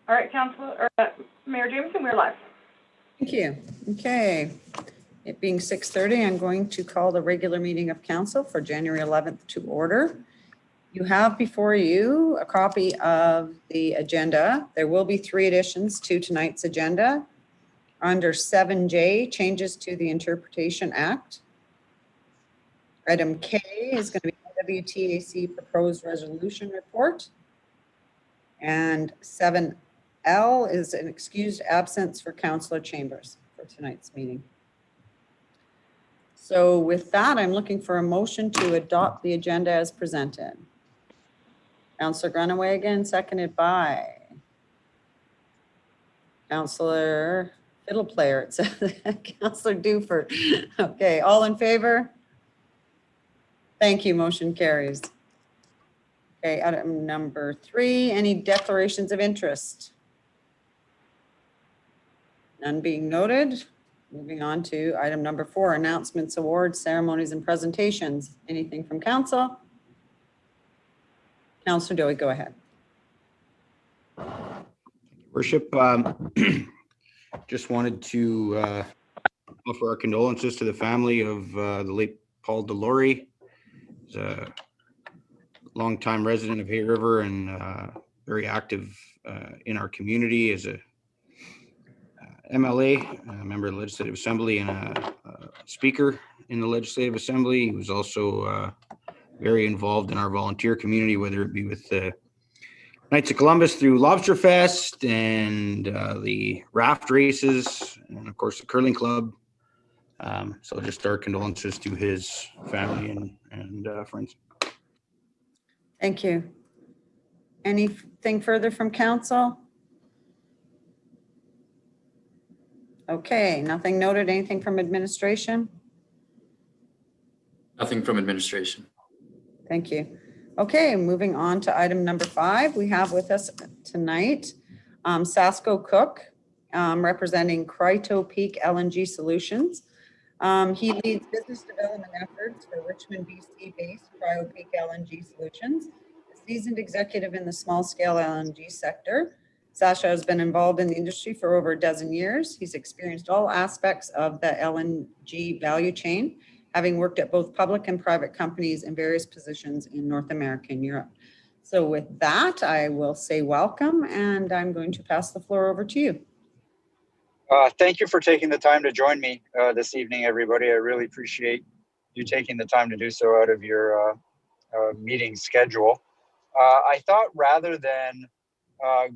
All right, Mayor Jameson, we're live. Thank you. Okay. It being 6:30, I'm going to call the regular meeting of council for January 11th to order. You have before you a copy of the agenda. There will be 3 additions to tonight's agenda. Under 7J, changes to the Interpretation Act. Item K is going to be WTAC proposed resolution report. And 7L is an excused absence for Councillor Chambers for tonight's meeting. So with that, I'm looking for a motion to adopt the agenda as presented. Councillor Grunewagen, seconded by Councillor Fiddle Player. It says Councillor Duford. Okay, all in favor? Thank you. Motion carries. Okay, item number 3, any declarations of interest? None being noted. Moving on to item number 4, announcements, awards, ceremonies, and presentations. Anything from council? Councillor Dowie, go ahead. Worship, just wanted to offer our condolences to the family of the late Paul Delory. He's a longtime resident of Hay River and very active in our community as a MLA, a member of the Legislative Assembly, and a speaker in the Legislative Assembly. He was also very involved in our volunteer community, whether it be with the Knights of Columbus through Lobster Fest and the raft races, and of course the curling club. So just our condolences to his family and friends. Thank you. Anything further from council? Okay, nothing noted. Anything from administration? Nothing from administration. Thank you. Okay, moving on to item number 5. We have with us tonight Sasko Cook, representing Crito Peak LNG Solutions. He leads business development efforts for Richmond, BC-based Cryo Peak LNG Solutions, a seasoned executive in the small-scale LNG sector. Sasha has been involved in the industry for over a dozen years. He's experienced all aspects of the LNG value chain, having worked at both public and private companies in various positions in North America and Europe. So with that, I will say welcome, and I'm going to pass the floor over to you. Thank you for taking the time to join me this evening, everybody. I really appreciate you taking the time to do so out of your meeting schedule. I thought rather than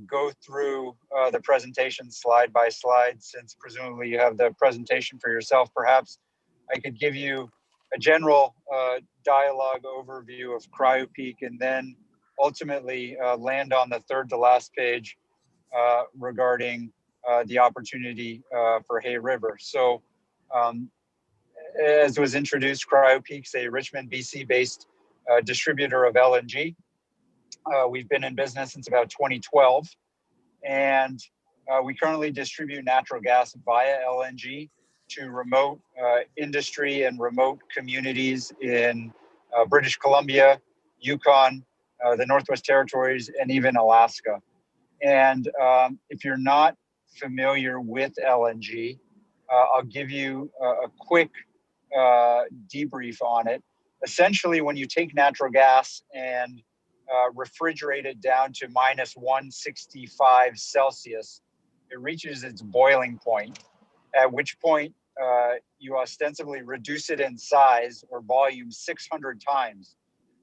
go through the presentation slide by slide, since presumably you have the presentation for yourself, perhaps I could give you a general dialogue overview of CryoPeak and then ultimately land on the third to last page regarding the opportunity for Hay River. So as was introduced, CryoPeak's a Richmond, BC-based distributor of LNG. We've been in business since about 2012, and we currently distribute natural gas via LNG to remote industry and remote communities in British Columbia, Yukon, the Northwest Territories, and even Alaska. And if you're not familiar with LNG, I'll give you a quick debrief on it. Essentially, when you take natural gas and refrigerate it down to minus 165 Celsius, it reaches its boiling point, at which point you ostensibly reduce it in size or volume 600 times.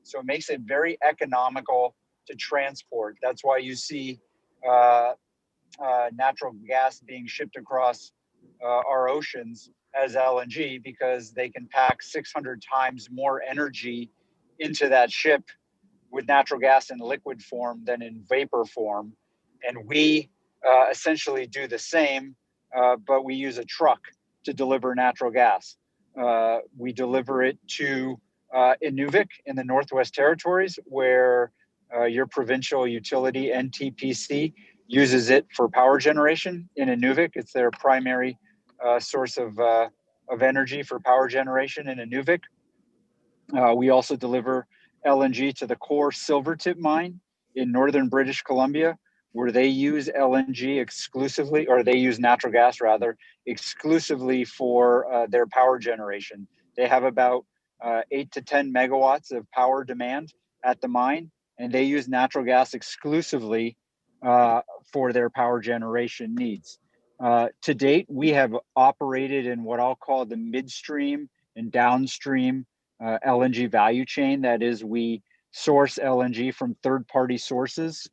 So it makes it very economical to transport. That's why you see natural gas being shipped across our oceans as LNG, because they can pack 600 times more energy into that ship with natural gas in liquid form than in vapor form. And we essentially do the same, but we use a truck to deliver natural gas. We deliver it to Nwtac in the Northwest Territories, where your provincial utility, NTPC, uses it for power generation in Nwtac. It's their primary source of energy for power generation in Nwtac. We also deliver LNG to the core Silvertip mine in northern British Columbia where they use LNG exclusively, or they use natural gas rather, exclusively for their power generation. They have about 8 to 10 megawatts of power demand at the mine, and they use natural gas exclusively for their power generation needs. To date, we have operated in what I'll call the midstream and downstream LNG value chain. That is, we source LNG from third-party sources.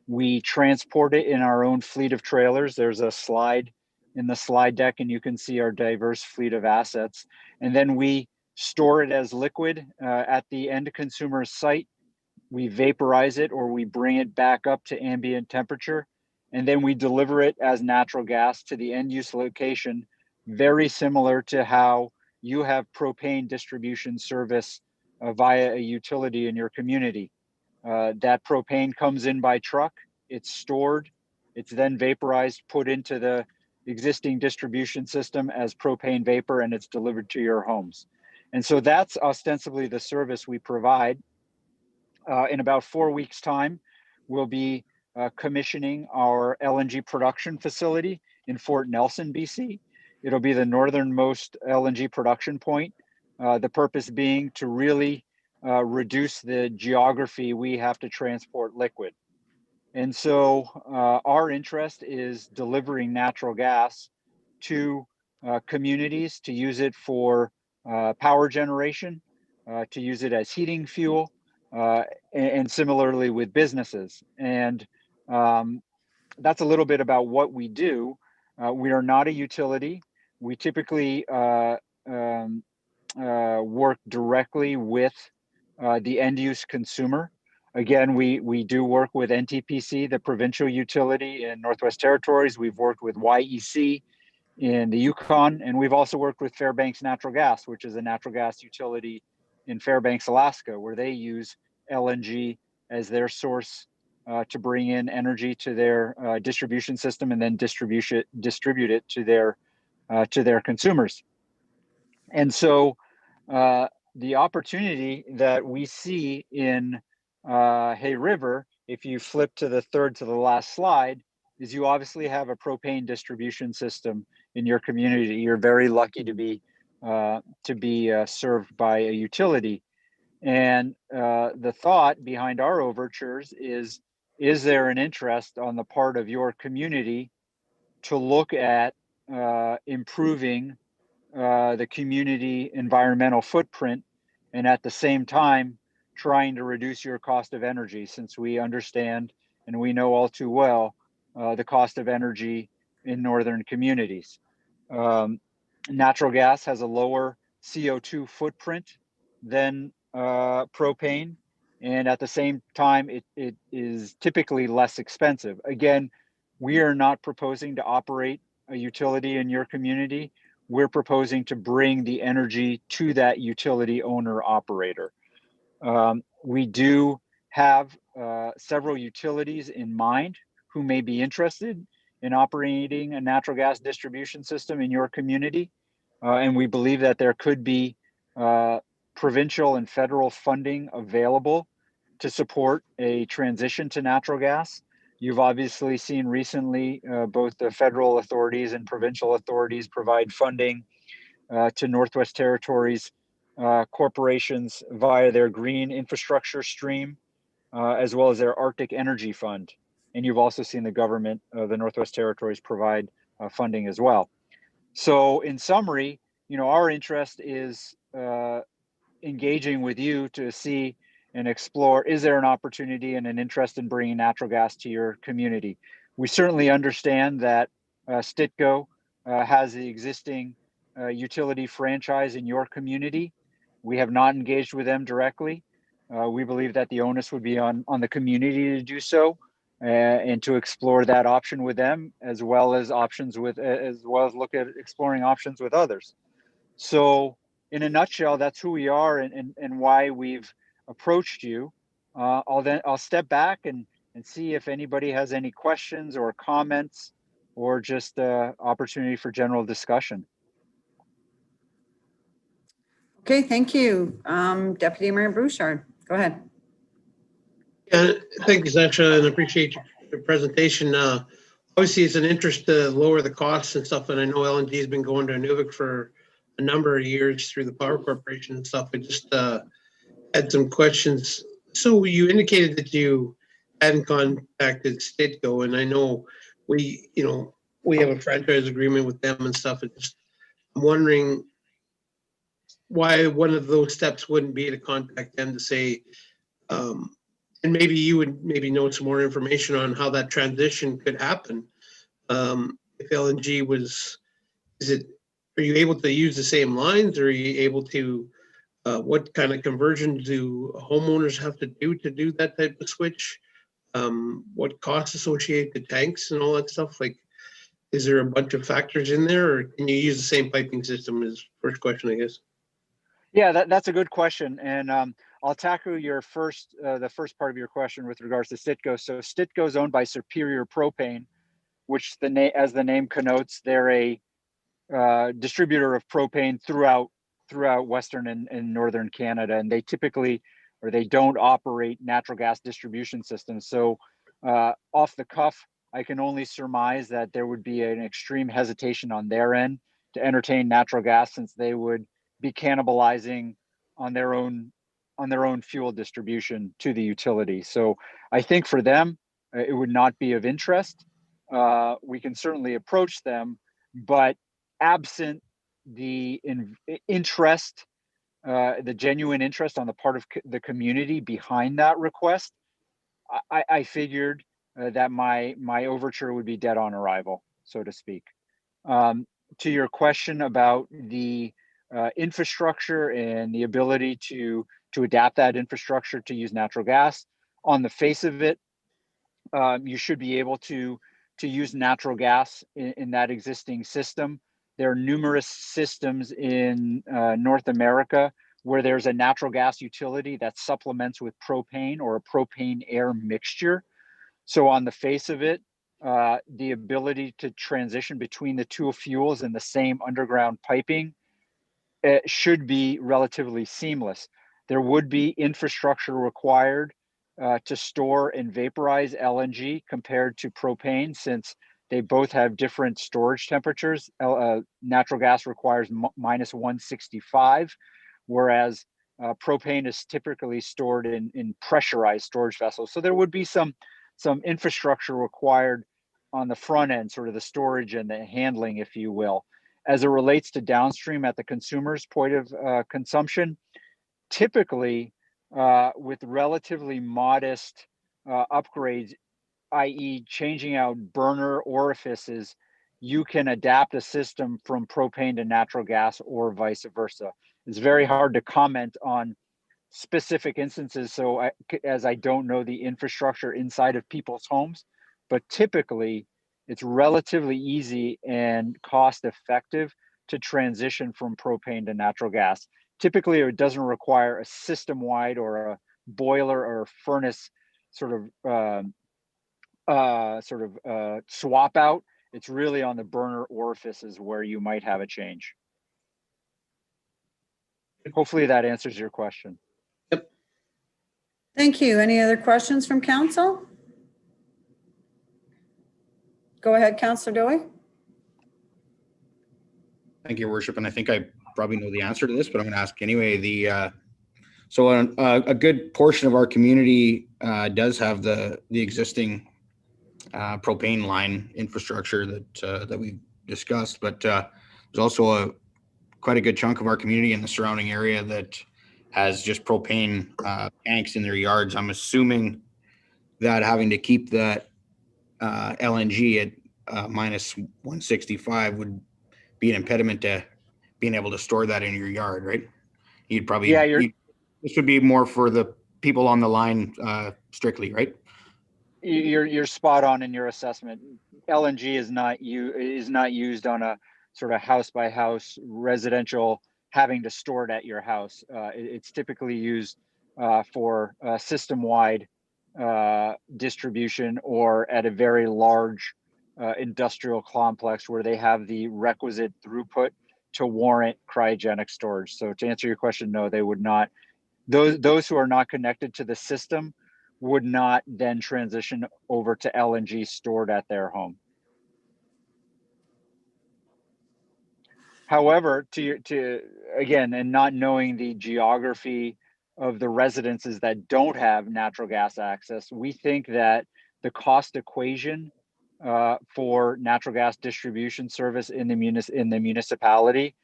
We transport it in our own fleet of trailers. There's a slide in the slide deck, and you can see our diverse fleet of assets. And then we store it as liquid at the end consumer site. We vaporize it, or we bring it back up to ambient temperature, and then we deliver it as natural gas to the end use location, very similar to how you have propane distribution service via a utility in your community. That propane comes in by truck, it's stored, it's then vaporized, put into the existing distribution system as propane vapor, and it's delivered to your homes. And so that's ostensibly the service we provide. In about 4 weeks' time, we'll be commissioning our LNG production facility in Fort Nelson, BC. It'll be the northernmost LNG production point. The purpose being to really reduce the geography we have to transport liquid. And so our interest is delivering natural gas to communities to use it for power generation, to use it as heating fuel, and similarly with businesses. And that's a little bit about what we do. We are not a utility. We typically work directly with the end use consumer. Again, we do work with NTPC, the provincial utility in Northwest Territories. We've worked with YEC in the Yukon, and we've also worked with Fairbanks Natural Gas, which is a natural gas utility in Fairbanks, Alaska, where they use LNG as their source to bring in energy to their distribution system and then distribute it to their consumers. And so the opportunity that we see in Hay River, if you flip to the third to the last slide, is you obviously have a propane distribution system in your community. You're very lucky to be served by a utility. And the thought behind our overtures is there an interest on the part of your community to look at improving the community environmental footprint, and at the same time trying to reduce your cost of energy, since we understand and we know all too well the cost of energy in northern communities. Natural gas has a lower CO2 footprint than propane, and at the same time it is typically less expensive. Again, we are not proposing to operate a utility in your community. We're proposing to bring the energy to that utility owner operator. We do have several utilities in mind who may be interested in operating a natural gas distribution system in your community. And we believe that there could be provincial and federal funding available to support a transition to natural gas. You've obviously seen recently both the federal authorities and provincial authorities provide funding to Northwest Territories corporations via their green infrastructure stream, as well as their Arctic Energy Fund. And you've also seen the government of the Northwest Territories provide funding as well. So in summary, our interest is engaging with you to see and explore, is there an opportunity and an interest in bringing natural gas to your community? We certainly understand that Stitco has the existing utility franchise in your community. We have not engaged with them directly. We believe that the onus would be on the community to do so and to explore that option with them, as well as look at exploring options with others. So in a nutshell, that's who we are and why we've approached you. I'll step back and see if anybody has any questions or comments or just opportunity for general discussion. Okay, thank you. Deputy Mayor Bouchard, go ahead. Yeah, thank you, Sasha, and appreciate your presentation. Obviously, it's an interest to lower the costs and stuff, and I know LNG has been going to Nwtac for a number of years through the Power Corporation and stuff. I just had some questions. So you indicated that you hadn't contacted Stitco, and I know we have a franchise agreement with them and stuff. I'm wondering why one of those steps wouldn't be to contact them to say, and maybe you would know some more information on how that transition could happen. If LNG are you able to use the same lines, or are you able to, what kind of conversion do homeowners have to do that type of switch? What costs associate to tanks and all that stuff? Like, is there a bunch of factors in there, or can you use the same piping system? Is first question, I guess. Yeah, that's a good question, and I'll tackle your the first part of your question with regards to Stitco. So Stitco is owned by Superior Propane, which as the name connotes, they're a distributor of propane throughout Western and Northern Canada, and they don't operate natural gas distribution systems. So off the cuff, I can only surmise that there would be an extreme hesitation on their end to entertain natural gas, since they would be cannibalizing on their own fuel distribution to the utility. So I think for them, it would not be of interest. We can certainly approach them, but absent the interest, the genuine interest on the part of the community behind that request, I figured that my overture would be dead on arrival, so to speak. To your question about the infrastructure and the ability to adapt that infrastructure to use natural gas, on the face of it, you should be able to use natural gas in that existing system. There are numerous systems in North America where there's a natural gas utility that supplements with propane or a propane air mixture. So on the face of it, the ability to transition between the two fuels in the same underground piping, it should be relatively seamless. There would be infrastructure required to store and vaporize LNG compared to propane, since they both have different storage temperatures. Natural gas requires minus 165, whereas propane is typically stored in pressurized storage vessels. So there would be some infrastructure required on the front end, sort of the storage and the handling, if you will. As it relates to downstream at the consumer's point of consumption, typically with relatively modest upgrades, i.e. changing out burner orifices, you can adapt a system from propane to natural gas or vice versa. It's very hard to comment on specific instances, as I don't know the infrastructure inside of people's homes, but typically it's relatively easy and cost effective to transition from propane to natural gas. Typically, it doesn't require a system-wide or a boiler or a furnace sort of swap out. It's really on the burner orifices where you might have a change. Hopefully that answers your question. Thank you. Any other questions from council? Go ahead, Councillor Dowie. Thank you, Your Worship. And I think I probably know the answer to this, but I'm going to ask anyway. So a good portion of our community does have the existing propane line infrastructure that we've discussed, but there's also quite a good chunk of our community in the surrounding area that has just propane tanks in their yards. I'm assuming that having to keep that LNG at minus 165 would be an impediment to being able to store that in your yard, right? You'd probably, this would be more for the people on the line strictly, right? You're spot on in your assessment. LNG is not used on a sort of house by house residential having to store it at your house. It's typically used for system-wide distribution, or at a very large industrial complex where they have the requisite throughput to warrant cryogenic storage. So to answer your question, no, they would not. Those who are not connected to the system would not then transition over to LNG stored at their home. However, again, and not knowing the geography of the residences that don't have natural gas access, we think that the cost equation for natural gas distribution service in the municipality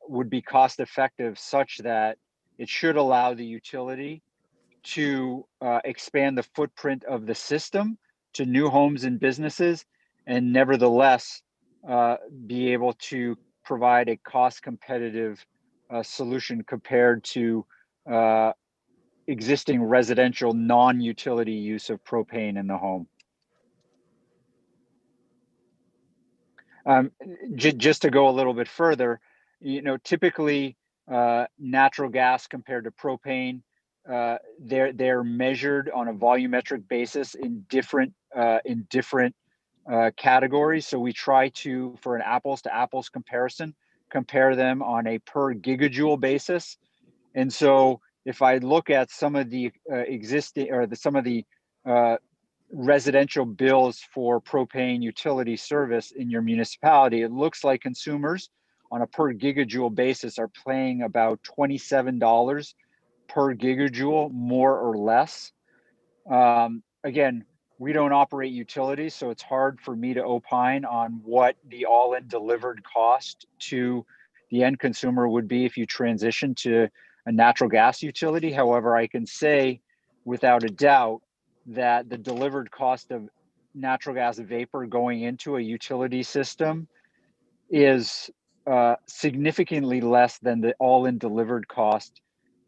would be cost effective, such that it should allow the utility to expand the footprint of the system to new homes and businesses, and nevertheless be able to provide a cost competitive solution compared to existing residential non-utility use of propane in the home. Just to go a little bit further, typically natural gas compared to propane, they're measured on a volumetric basis in different categories. So we try to, for an apples to apples comparison, compare them on a per gigajoule basis. And so if I look at some of the residential bills for propane utility service in your municipality, it looks like consumers on a per gigajoule basis are paying about $27 per gigajoule, more or less. Again, we don't operate utilities, so it's hard for me to opine on what the all-in delivered cost to the end consumer would be if you transition to a natural gas utility. However, I can say without a doubt that the delivered cost of natural gas vapor going into a utility system is significantly less than the all-in delivered cost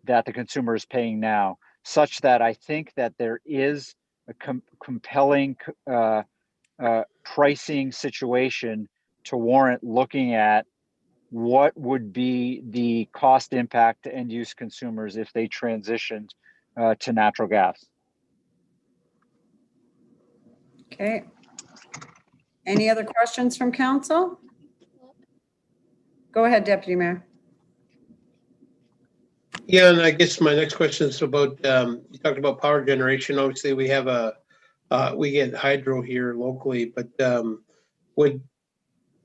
that the consumer is paying now, such that I think that there is a compelling pricing situation to warrant looking at what would be the cost impact to end-use consumers if they transitioned to natural gas. Okay. Any other questions from council? Go ahead, Deputy Mayor. Yeah, and I guess my next question is about, you talked about power generation. Obviously, we have we get hydro here locally, but would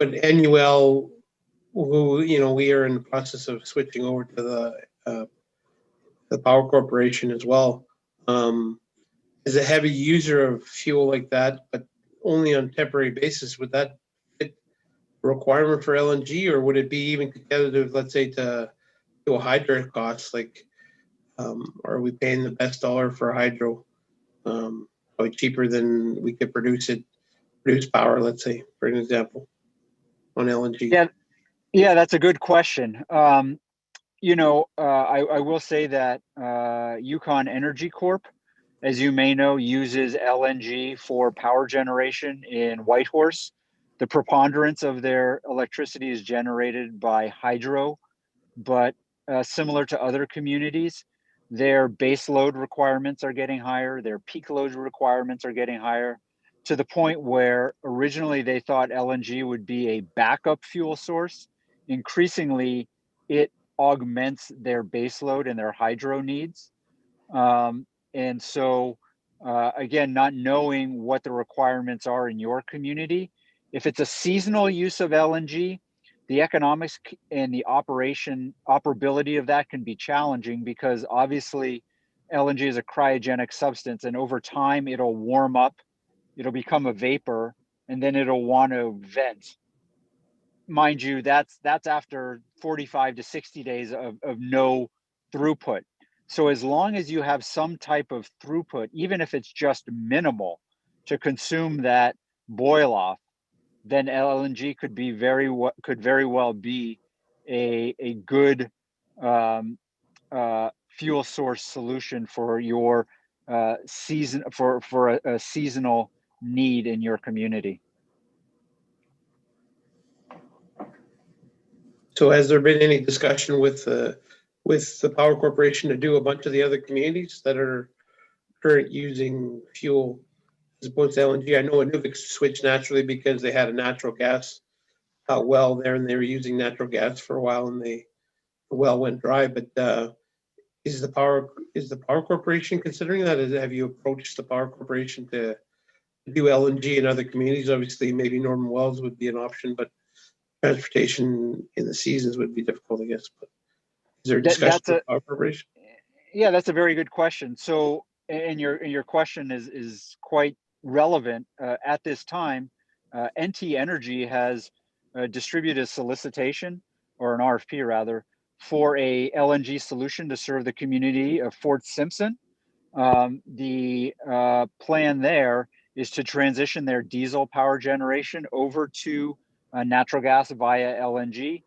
NUL, who, we are in the process of switching over to the Power Corporation as well, is a heavy user of fuel like that, but only on a temporary basis. Would that fit the requirement for LNG, or would it be even competitive, let's say, to a hydro cost? Like, are we paying the best dollar for hydro? Probably cheaper than we could produce power, let's say, for an example, on LNG. Yeah, that's a good question. I will say that Yukon Energy Corp, as you may know, uses LNG for power generation in Whitehorse. The preponderance of their electricity is generated by hydro, but similar to other communities, their base load requirements are getting higher, their peak load requirements are getting higher, to the point where originally they thought LNG would be a backup fuel source. Increasingly, it augments their base load and their hydro needs. And so, again, not knowing what the requirements are in your community, if it's a seasonal use of LNG, the economics and the operability of that can be challenging, because obviously LNG is a cryogenic substance, and over time it'll warm up, it'll become a vapor, and then it'll want to vent. Mind you, that's after 45 to 60 days of no throughput. So as long as you have some type of throughput, even if it's just minimal, to consume that boil off, then LNG could very well be a good fuel source solution for your for a seasonal need in your community. So has there been any discussion with the Power Corporation to do a bunch of the other communities that are current using fuel as opposed to LNG? I know Nwtac switched naturally because they had a natural gas well there, and they were using natural gas for a while, and the well went dry. But Is the power corporation considering that? Have you approached the power corporation to do LNG in other communities? Obviously, maybe Norman Wells would be an option, but transportation in the seasons would be difficult, I guess. But is there a discussion with the power corporation? Yeah, that's a very good question. So, and your question is quite relevant at this time. NT Energy has distributed a solicitation, or an RFP rather, for a LNG solution to serve the community of Fort Simpson. The plan there is to transition their diesel power generation over to natural gas via LNG.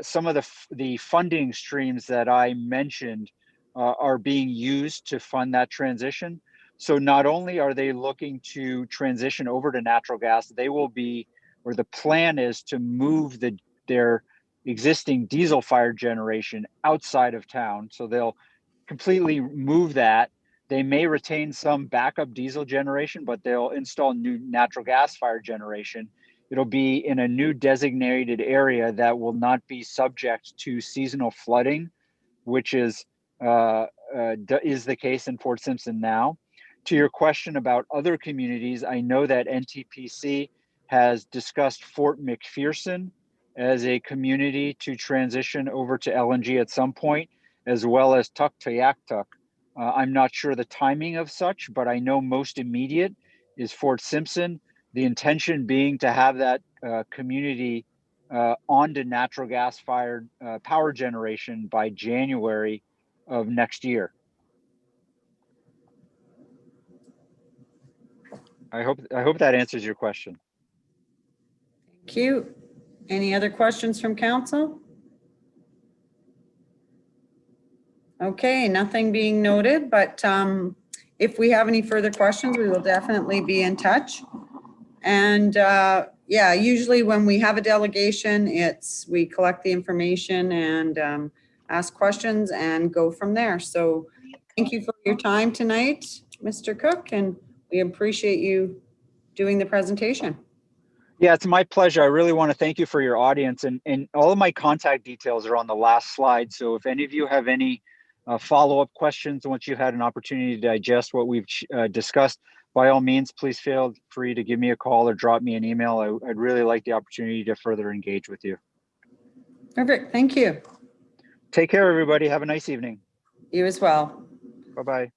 Some of the funding streams that I mentioned are being used to fund that transition. So not only are they looking to transition over to natural gas, they will be, or the plan is to move their existing diesel fired generation outside of town. So they'll completely move that. They may retain some backup diesel generation, but they'll install new natural gas fired generation. It'll be in a new designated area that will not be subject to seasonal flooding, which is the case in Fort Simpson now. To your question about other communities, I know that NTPC has discussed Fort McPherson as a community to transition over to LNG at some point, as well as Tuktoyaktuk. I'm not sure the timing of such, but I know most immediate is Fort Simpson. The intention being to have that community onto natural gas fired power generation by January of next year. I hope that answers your question. Thank you. Any other questions from council? Okay, nothing being noted, but if we have any further questions, we will definitely be in touch. And yeah, usually when we have a delegation, we collect the information and ask questions and go from there. So thank you for your time tonight, Mr. Cook, and we appreciate you doing the presentation. Yeah, it's my pleasure. I really want to thank you for your audience, and all of my contact details are on the last slide. So if any of you have any follow-up questions once you've had an opportunity to digest what we've discussed, by all means, please feel free to give me a call or drop me an email. I'd really like the opportunity to further engage with you. Perfect. Thank you. Take care, everybody. Have a nice evening. You as well. Bye-bye.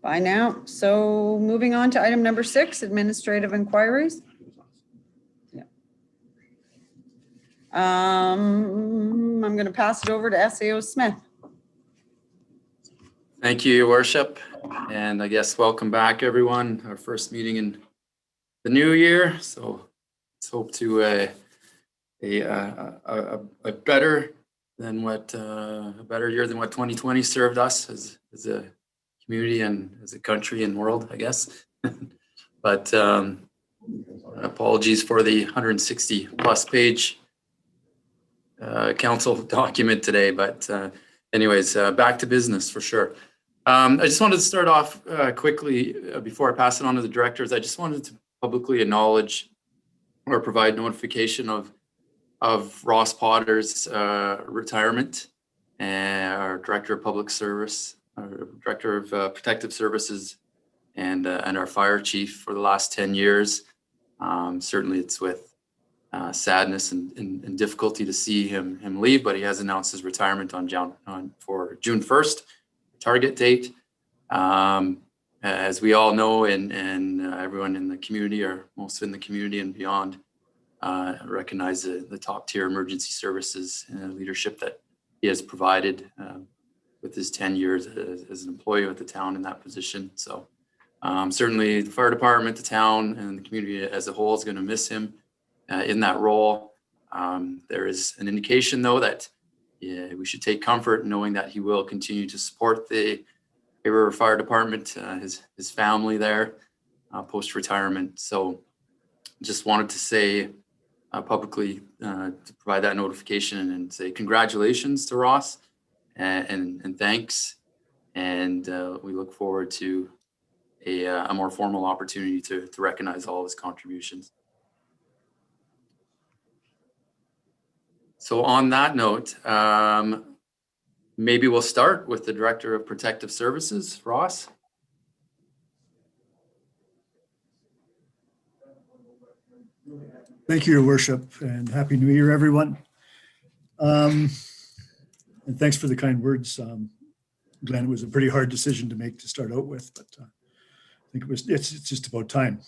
Bye now. So moving on to item number 6, administrative inquiries. Yeah. I'm going to pass it over to SAO Smith. Thank you, Your Worship. And I guess welcome back, everyone. Our first meeting in the new year. So let's hope to a better year than what 2020 served us as a community and as a country and world, I guess. But apologies for the 160 plus page council document today. But anyways, back to business for sure. I just wanted to start off quickly before I pass it on to the directors. I just wanted to publicly acknowledge or provide notification of Ross Potter's retirement, and our Director of Public Service, our Director of Protective Services, and our Fire Chief for the last 10 years. Certainly it's with sadness and difficulty to see him leave, but he has announced his retirement for June 1st, target date. As we all know, and everyone in the community, or most in the community and beyond, recognize the top tier emergency services and leadership that he has provided with his 10 years as an employee with the town in that position. So certainly the fire department, the town, and the community as a whole is going to miss him in that role. There is an indication, though, that we should take comfort knowing that he will continue to support the Bay River Fire Department, his family there post-retirement. So just wanted to say publicly to provide that notification and say congratulations to Ross and thanks. And we look forward to a more formal opportunity to recognize all of his contributions. So on that note, Maybe we'll start with the Director of Protective Services, Ross. Thank you, Your Worship, and Happy New Year, everyone. And thanks for the kind words. Glenn, it was a pretty hard decision to make to start out with, but I think it's just about time.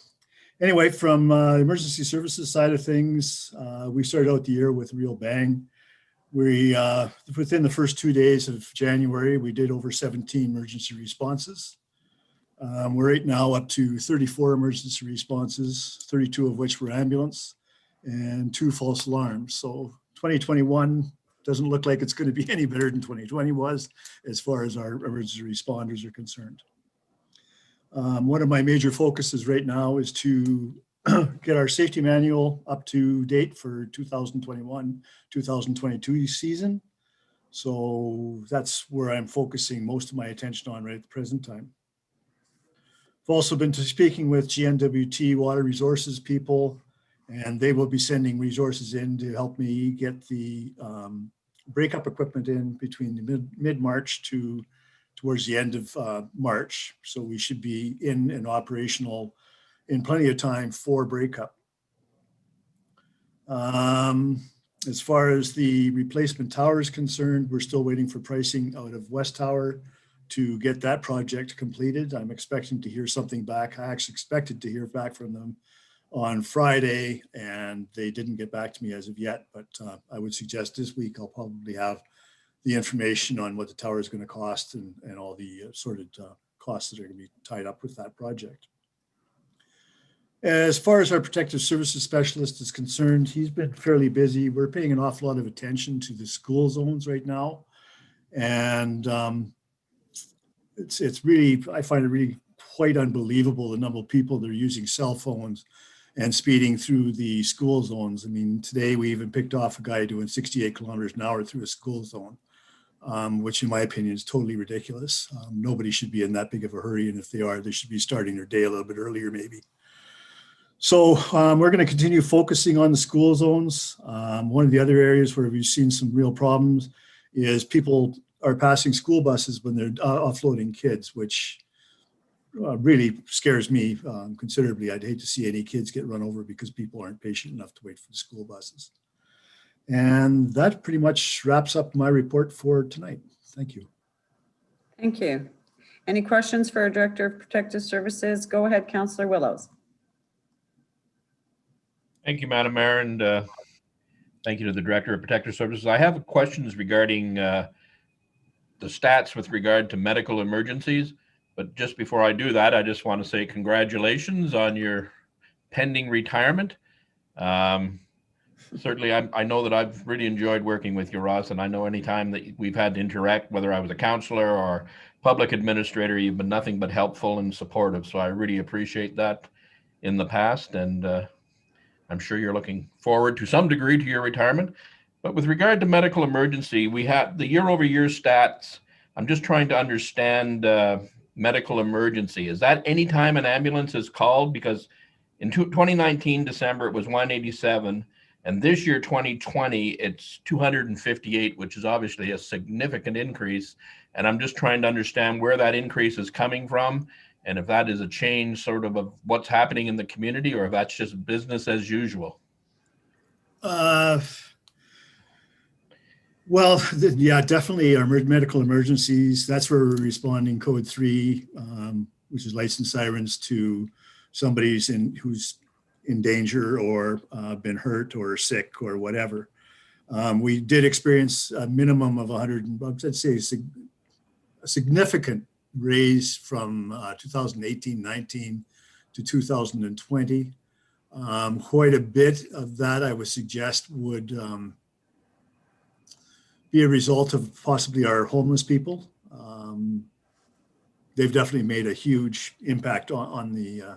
Anyway, from emergency services side of things, we started out the year with a real bang. We, within the first 2 days of January, we did over 17 emergency responses. We're right now up to 34 emergency responses, 32 of which were ambulance and 2 false alarms. So 2021 doesn't look like it's going to be any better than 2020 was as far as our emergency responders are concerned. One of my major focuses right now is to get our safety manual up to date for 2021-2022 season. So that's where I'm focusing most of my attention on right at the present time. I've also been speaking with GNWT Water Resources people, and they will be sending resources in to help me get the breakup equipment in between the mid-March to towards the end of March. So we should be in and operational in plenty of time for breakup. As far as the replacement tower is concerned, we're still waiting for pricing out of West Tower to get that project completed. I'm expecting to hear something back. I actually expected to hear back from them on Friday, and they didn't get back to me as of yet, but I would suggest this week I'll probably have the information on what the tower is going to cost and all the sorted costs that are going to be tied up with that project. As far as our protective services specialist is concerned, he's been fairly busy. We're paying an awful lot of attention to the school zones right now. And it's really, I find it really quite unbelievable the number of people that are using cell phones and speeding through the school zones. I mean, today we even picked off a guy doing 68 kilometers an hour through a school zone, which in my opinion is totally ridiculous. Nobody should be in that big of a hurry. And if they are, they should be starting their day a little bit earlier maybe. So we're going to continue focusing on the school zones. One of the other areas where we've seen some real problems is people are passing school buses when they're offloading kids, which really scares me considerably. I'd hate to see any kids get run over because people aren't patient enough to wait for the school buses. And that pretty much wraps up my report for tonight. Thank you. Thank you. Any questions for our Director of Protective Services? Go ahead, Councillor Willows. Thank you, Madam Mayor, and thank you to the Director of Protective Services. I have questions regarding the stats with regard to medical emergencies, but just before I do that, I just want to say congratulations on your pending retirement. Certainly, I know that I've really enjoyed working with you, Ross, and I know anytime that we've had to interact, whether I was a councillor or public administrator, you've been nothing but helpful and supportive, so I really appreciate that in the past, and I'm sure you're looking forward to some degree to your retirement. But with regard to medical emergency, we have the year-over-year stats. I'm just trying to understand medical emergency. Is that any time an ambulance is called? Because in 2019, December, it was 187. And this year, 2020, it's 258, which is obviously a significant increase. And I'm just trying to understand where that increase is coming from, and if that is a change sort of what's happening in the community, or if that's just business as usual. Well, yeah, definitely our medical emergencies. That's where we're responding code 3, which is license sirens to somebody who's in danger or been hurt or sick or whatever. We did experience a minimum of 100, I'd say a significant raise from 2018-19 to 2020. Quite a bit of that, I would suggest, would be a result of possibly our homeless people. They've definitely made a huge impact on the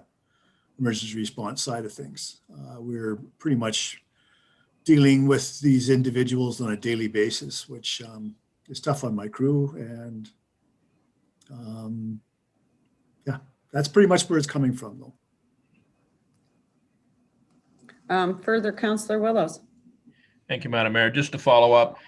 emergency response side of things. We're pretty much dealing with these individuals on a daily basis, which is tough on my crew. And yeah, that's pretty much where it's coming from, though. Further, Councillor Willows. Thank you, Madam Mayor. Just to follow up,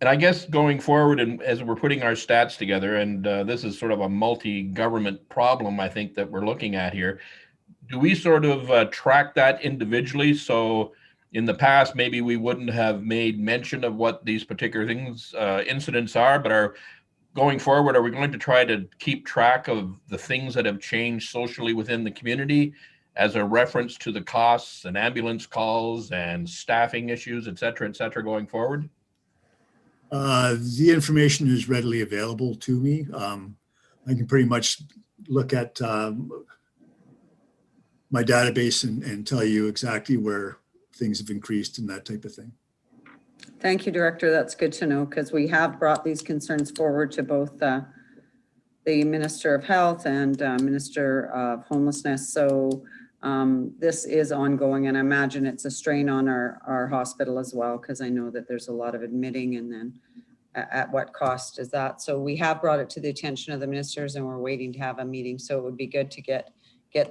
And I guess going forward, and as we're putting our stats together, and this is sort of a multi-government problem, I think, that we're looking at here. Do we sort of track that individually? So in the past, maybe we wouldn't have made mention of what these particular things, incidents are, but are going forward, are we going to try to keep track of the things that have changed socially within the community as a reference to the costs and ambulance calls and staffing issues, et cetera, going forward? The information is readily available to me. I can pretty much look at my database and tell you exactly where things have increased and that type of thing. Thank you, Director. That's good to know, because we have brought these concerns forward to both the Minister of Health and Minister of Homelessness. So this is ongoing, and I imagine it's a strain on our hospital as well, because I know that there's a lot of admitting, and then at what cost is that? So we have brought it to the attention of the ministers, and we're waiting to have a meeting. So it would be good to get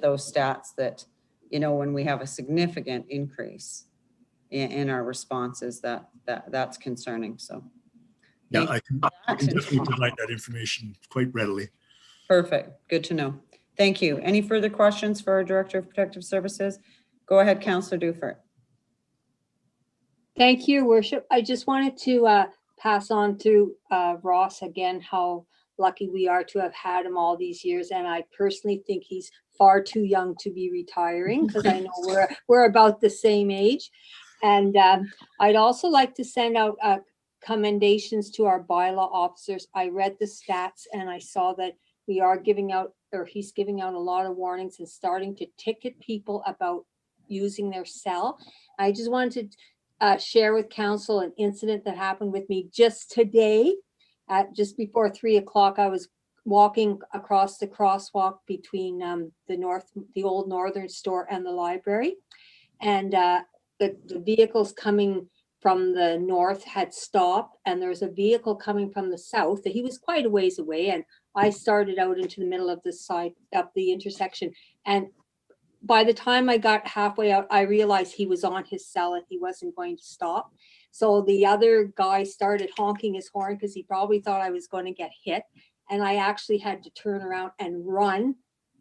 those stats that, you know, when we have a significant increase in our responses, that's concerning. So yeah, I can definitely provide that information quite readily. Perfect. Good to know. Thank you. Any further questions for our Director of Protective Services? Go ahead, Councillor Dufert. Thank you, Worship. I just wanted to pass on to Ross again how lucky we are to have had him all these years, and I personally think he's far too young to be retiring, because I know we're about the same age. And I'd also like to send out commendations to our bylaw officers. I read the stats and I saw that we are giving out, or he's giving out, a lot of warnings and starting to ticket people about using their cell. I just wanted to share with council an incident that happened with me just today. At just before 3 o'clock, I was walking across the crosswalk between the old Northern store and the library, and the vehicles coming from the north had stopped, and there was a vehicle coming from the south that he was quite a ways away, and I started out into the middle of the side up the intersection, and by the time I got halfway out, I realized he was on his cell and he wasn't going to stop. So the other guy started honking his horn because he probably thought I was going to get hit, and I actually had to turn around and run,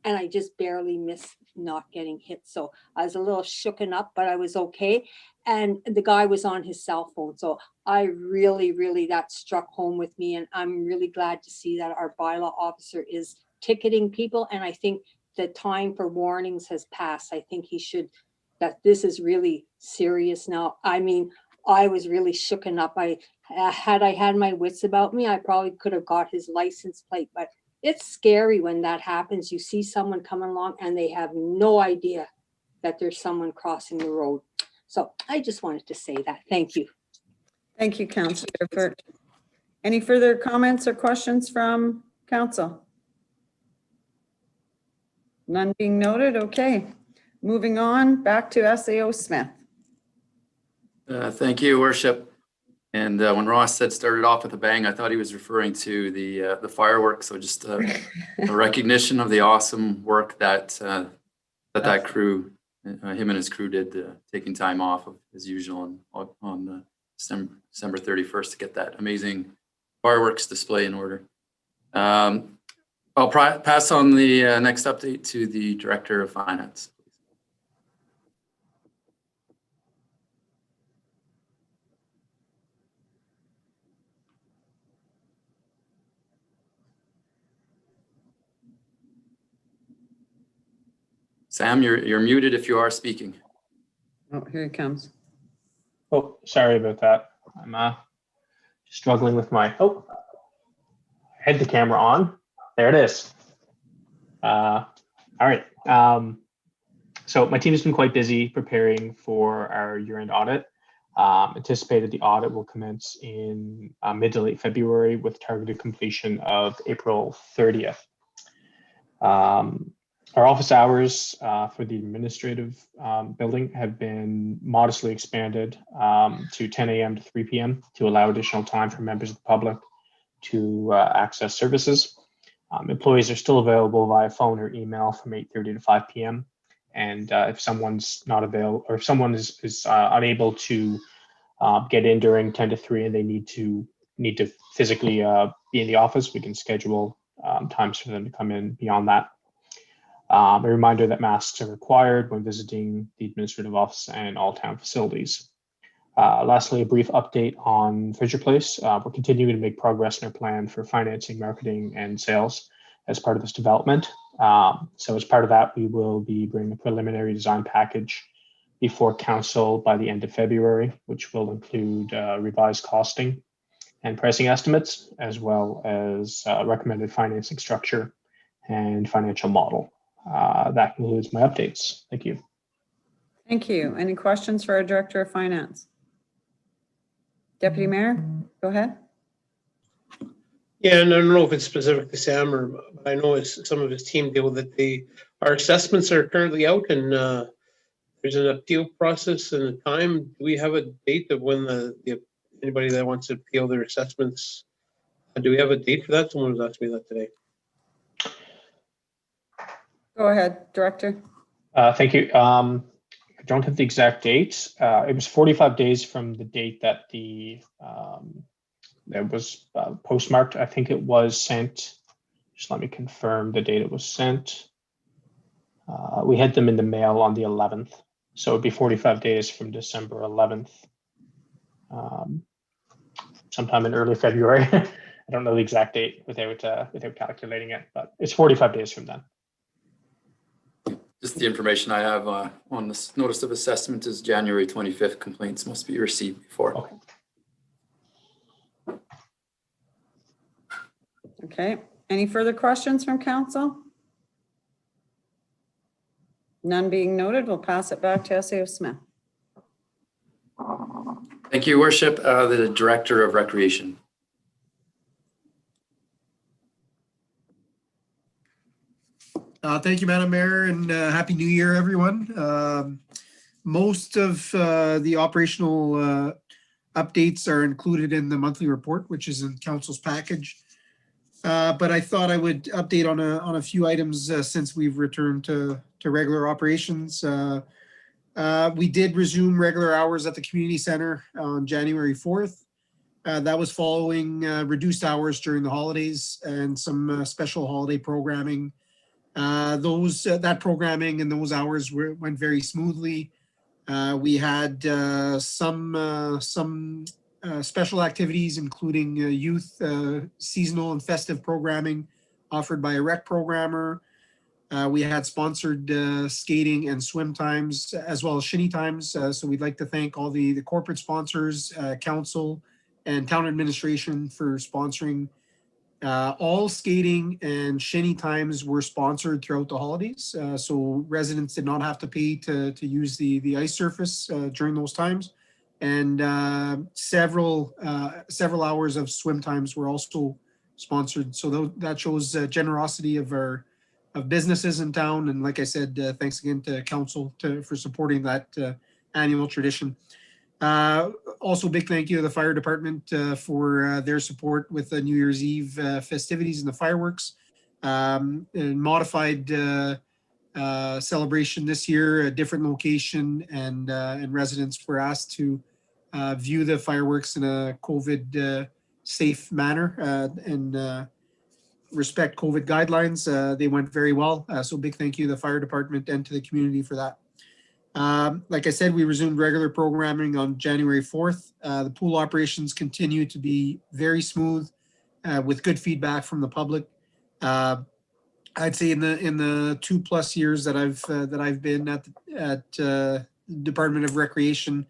and I just barely missed not getting hit. So I was a little shooken up, but I was okay. And the guy was on his cell phone. So I really, that struck home with me. And I'm really glad to see that our bylaw officer is ticketing people. And I think the time for warnings has passed. I think he should, that this is really serious now. I mean, I was really shooken up. Had I had my wits about me, I probably could have got his license plate, but it's scary when that happens. You see someone coming along and they have no idea that there's someone crossing the road. So I just wanted to say that. Thank you. Thank you, Councillor Dufert. Any further comments or questions from council? None being noted. Okay. Moving on back to SAO Smith. Thank you, Worship. And when Ross said started off with a bang, I thought he was referring to the fireworks. So just a recognition of the awesome work that that crew, him and his crew did, taking time off of, as usual on December 31st to get that amazing fireworks display in order. I'll pass on the next update to the Director of Finance. Sam, you're muted if you are speaking. Oh, here he comes. Oh, sorry about that. I'm struggling with my, I had the camera on. There it is. All right. So my team has been quite busy preparing for our year-end audit. Anticipated the audit will commence in mid to late February with targeted completion of April 30th. Our office hours for the administrative building have been modestly expanded to 10 a.m. to 3 p.m. to allow additional time for members of the public to access services. Employees are still available via phone or email from 8:30 to 5 p.m. And if someone's not available, or if someone is unable to get in during 10 to 3 and they need to need to physically be in the office, we can schedule times for them to come in beyond that. A reminder that masks are required when visiting the administrative office and all town facilities. Lastly, a brief update on Fisher Place. We're continuing to make progress in our plan for financing, marketing, and sales as part of this development. So as part of that, we will be bringing a preliminary design package before council by the end of February, which will include revised costing and pricing estimates, as well as recommended financing structure and financial model. That concludes my updates. Thank you. Thank you. Any questions for our Director of Finance? Deputy Mayor, go ahead. Yeah, and I don't know if it's specific to Sam but I know it's some of his team deal with it. Our assessments are currently out and there's an appeal process and a time. Do we have a date of when anybody that wants to appeal their assessments, do we have a date for that? Someone was asking me that today. Go ahead, Director. Thank you. I don't have the exact date. It was 45 days from the date that that was postmarked. I think it was sent. Just let me confirm the date it was sent. We had them in the mail on the 11th. So it'd be 45 days from December 11th. Sometime in early February. I don't know the exact date without calculating it, but it's 45 days from then. Just the information I have on this notice of assessment is January 25th. Complaints must be received before. Okay. Okay. Any further questions from council? None being noted, we'll pass it back to SAO Smith. Thank you, Worship. The Director of Recreation. Thank you, Madam Mayor, and Happy New Year, everyone. Most of the operational updates are included in the monthly report, which is in council's package. But I thought I would update on a few items since we've returned to regular operations. We did resume regular hours at the community center on January 4th. That was following reduced hours during the holidays and some special holiday programming. That programming and those hours went very smoothly. We had some special activities, including youth seasonal and festive programming offered by a rec programmer. We had sponsored skating and swim times, as well as shinny times. So we'd like to thank all the corporate sponsors, council, and town administration for sponsoring. All skating and shinny times were sponsored throughout the holidays. So residents did not have to pay to use the ice surface during those times. And several hours of swim times were also sponsored. So that shows generosity of businesses in town. And like I said, thanks again to council for supporting that annual tradition. Also, big thank you to the fire department for their support with the New Year's Eve festivities and the fireworks. And modified celebration this year, a different location, and residents were asked to view the fireworks in a COVID safe manner and respect COVID guidelines. They went very well. So big thank you to the fire department and to the community for that. Like I said, we resumed regular programming on January 4th. The pool operations continue to be very smooth with good feedback from the public. I'd say in the 2+ years that I've been at Department of Recreation,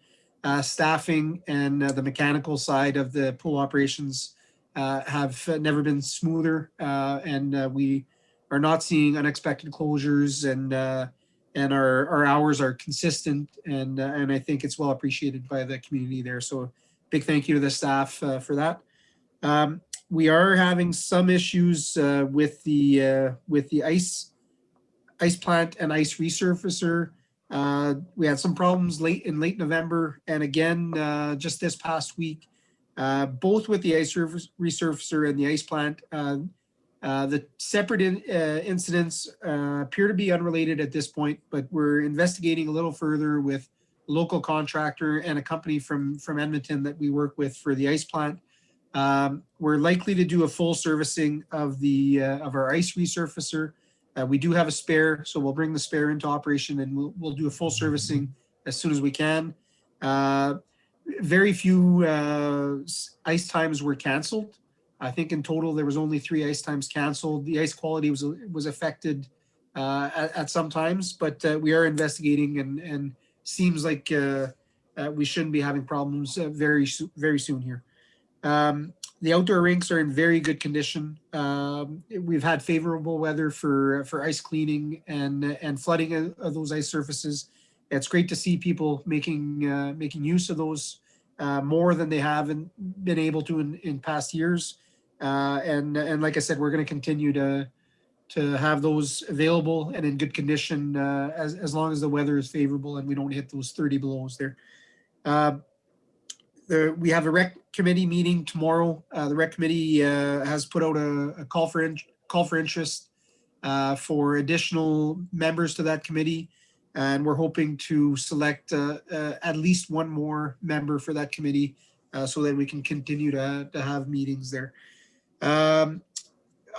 staffing and the mechanical side of the pool operations have never been smoother, and we are not seeing unexpected closures, and our hours are consistent, and I think it's well appreciated by the community there. So big thank you to the staff for that. We are having some issues with the ice plant and ice resurfacer. We had some problems in late November, and again just this past week, both with the ice resurfacer and the ice plant. The separate incidents appear to be unrelated at this point, but we're investigating a little further with a local contractor and a company from Edmonton that we work with for the ice plant. We're likely to do a full servicing of of our ice resurfacer. We do have a spare, so we'll bring the spare into operation and we'll do a full servicing as soon as we can. Very few ice times were canceled. I think in total there was only 3 ice times canceled. The ice quality was affected at some times, but we are investigating and seems like we shouldn't be having problems very soon here. The outdoor rinks are in very good condition. We've had favorable weather for ice cleaning and flooding of those ice surfaces. It's great to see people making use of those more than they haven't been able to in past years. And like I said, we're going to continue to have those available and in good condition as long as the weather is favorable and we don't hit those 30 belows there. We have a rec committee meeting tomorrow. The rec committee has put out a call for interest for additional members to that committee. And we're hoping to select at least one more member for that committee so that we can continue to have meetings there.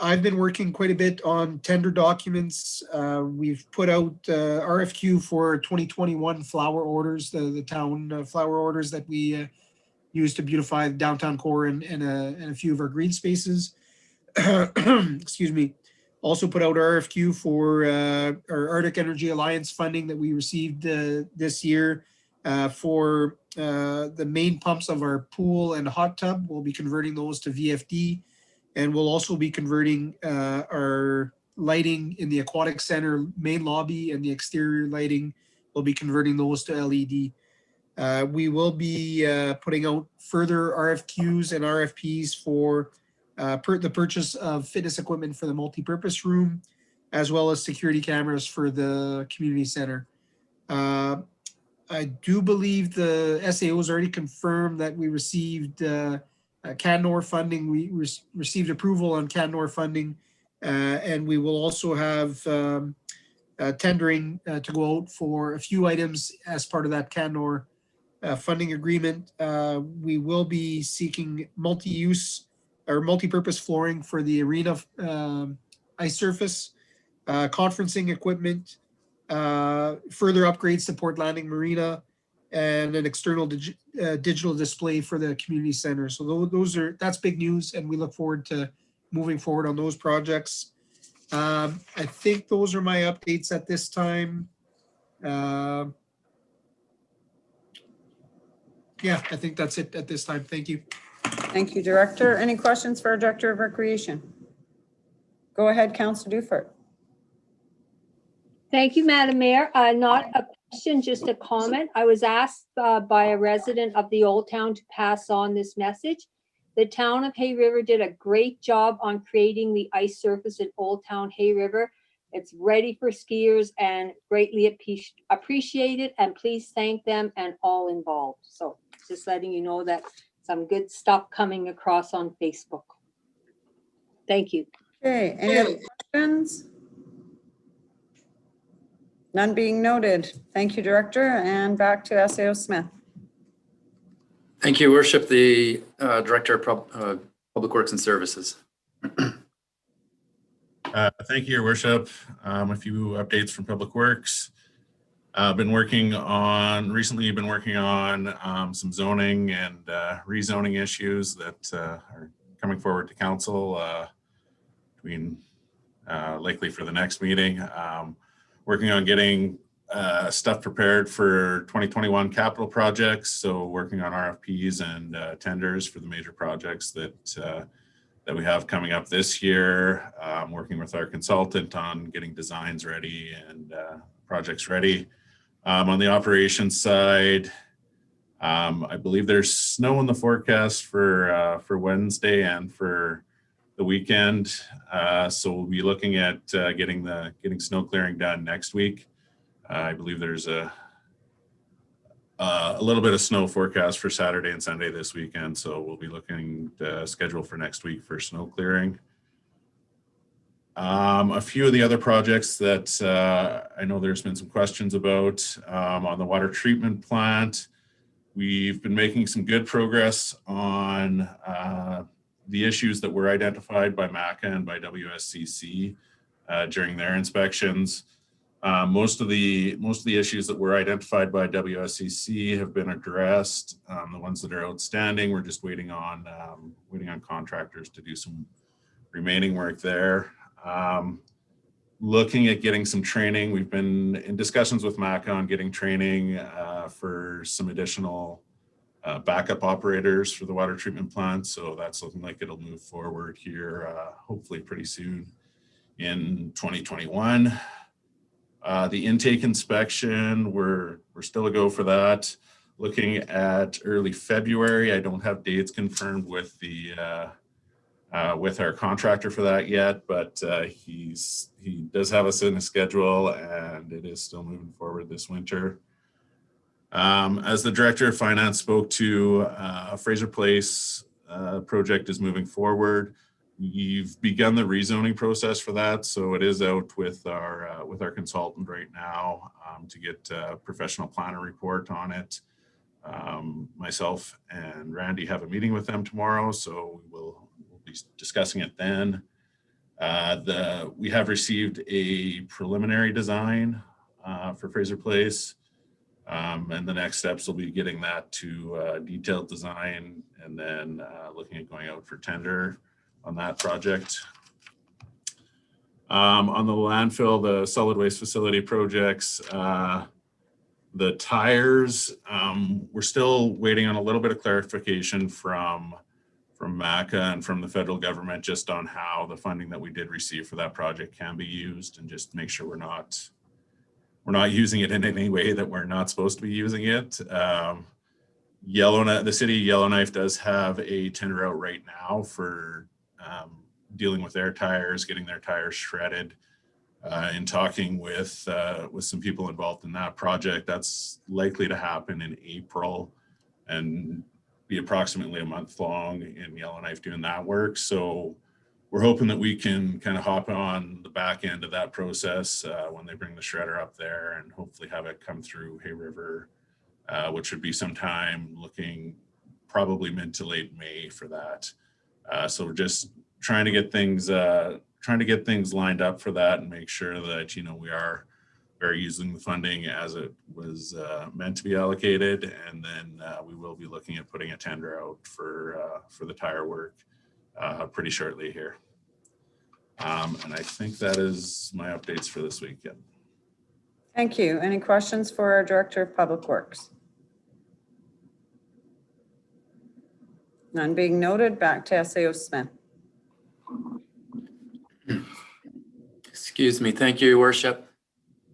I've been working quite a bit on tender documents. We've put out RFQ for 2021 flower orders, the town flower orders that we use to beautify the downtown core and a few of our green spaces. Excuse me. Also put out RFQ for our Arctic Energy Alliance funding that we received this year for the main pumps of our pool and hot tub. We'll be converting those to VFD, and we'll also be converting our lighting in the aquatic center main lobby and the exterior lighting. We'll be converting those to LED. We will be putting out further RFQs and RFPs for the purchase of fitness equipment for the multipurpose room, as well as security cameras for the community center. I do believe the SAO has already confirmed that we received CanNor funding. We received approval on CanNor funding, and we will also have tendering to go out for a few items as part of that CanNor funding agreement. We will be seeking multi-use or multi-purpose flooring for the arena ice surface, conferencing equipment, further upgrades to Port Landing Marina, and an external digital display for the community center. So that's big news, and we look forward to moving forward on those projects. I think those are my updates at this time. Yeah, I think that's it at this time. Thank you. Thank you, Director. Any questions for our Director of Recreation? Go ahead, Councillor Dufert. Thank you, Madam Mayor. Not a question, just a comment. I was asked by a resident of the Old Town to pass on this message. The town of Hay River did a great job on creating the ice surface at Old Town Hay River. It's ready for skiers and greatly appreciated, and please thank them and all involved. So just letting you know that some good stuff coming across on Facebook. Thank you. Okay, any other questions? None being noted. Thank you, Director, and back to SAO Smith. Thank you, Worship. The Director of Public Works and Services. Thank you, Your Worship. A few updates from Public Works. Recently been working on some zoning and rezoning issues that are coming forward to council likely for the next meeting. Working on getting stuff prepared for 2021 capital projects. So working on RFPs and tenders for the major projects that we have coming up this year. Working with our consultant on getting designs ready and projects ready. On the operations side, I believe there's snow in the forecast for Wednesday and for the weekend. So we'll be looking at getting snow clearing done next week. I believe there's a little bit of snow forecast for Saturday and Sunday this weekend. So we'll be looking to schedule for next week for snow clearing. A few of the other projects that I know there's been some questions about on the water treatment plant. We've been making some good progress on the issues that were identified by MACA and by WSCC during their inspections. Most of the issues that were identified by WSCC have been addressed. The ones that are outstanding, we're just waiting on contractors to do some remaining work there. Looking at getting some training. We've been in discussions with MACA on getting training for some additional backup operators for the water treatment plant. So that's looking like it'll move forward here, hopefully pretty soon in 2021. The intake inspection, we're still a go for that. Looking at early February. I don't have dates confirmed with with our contractor for that yet, but he does have us in a schedule, and it is still moving forward this winter. As the director of finance spoke to, Fraser Place project is moving forward. We've begun the rezoning process for that, so it is out with our consultant right now to get a professional planner report on it. Myself and Randy have a meeting with them tomorrow, so we'll be discussing it then. We have received a preliminary design for Fraser Place, and the next steps will be getting that to detailed design, and then looking at going out for tender on that project. On the landfill, the solid waste facility projects, the tires, we're still waiting on a little bit of clarification from MACA and from the federal government just on how the funding that we did receive for that project can be used, and just make sure we're not using it in any way that we're not supposed to be using it. The city of Yellowknife does have a tender out right now for dealing with their tires, getting their tires shredded. In talking with some people involved in that project, that's likely to happen in April and be approximately a month long in Yellowknife doing that work. So we're hoping that we can kind of hop on the back end of that process when they bring the shredder up there, and hopefully have it come through Hay River, which would be sometime looking probably mid to late May for that. So we're just trying to get things lined up for that and make sure that, we are using the funding as it was meant to be allocated. And then we will be looking at putting a tender out for the tire work pretty shortly here. And I think that is my updates for this week. Yeah. Thank you. Any questions for our Director of Public Works? None being noted. Back to SAO Smith. Excuse me. Thank you, Your Worship.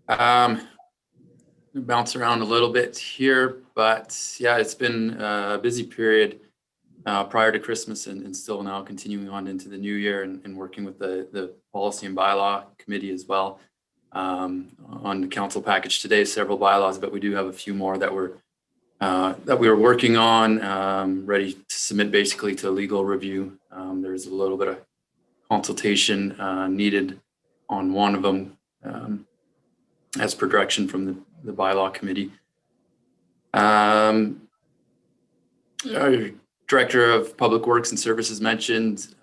Bounce around a little bit here, but yeah, it's been a busy period prior to Christmas and still now continuing on into the new year, and working with the Policy and Bylaw Committee as well. On the council package today, several bylaws, but we do have a few more that we were working on, ready to submit basically to legal review. There's a little bit of consultation needed on one of them as per direction from the bylaw committee. Our Director of Public Works and Services mentioned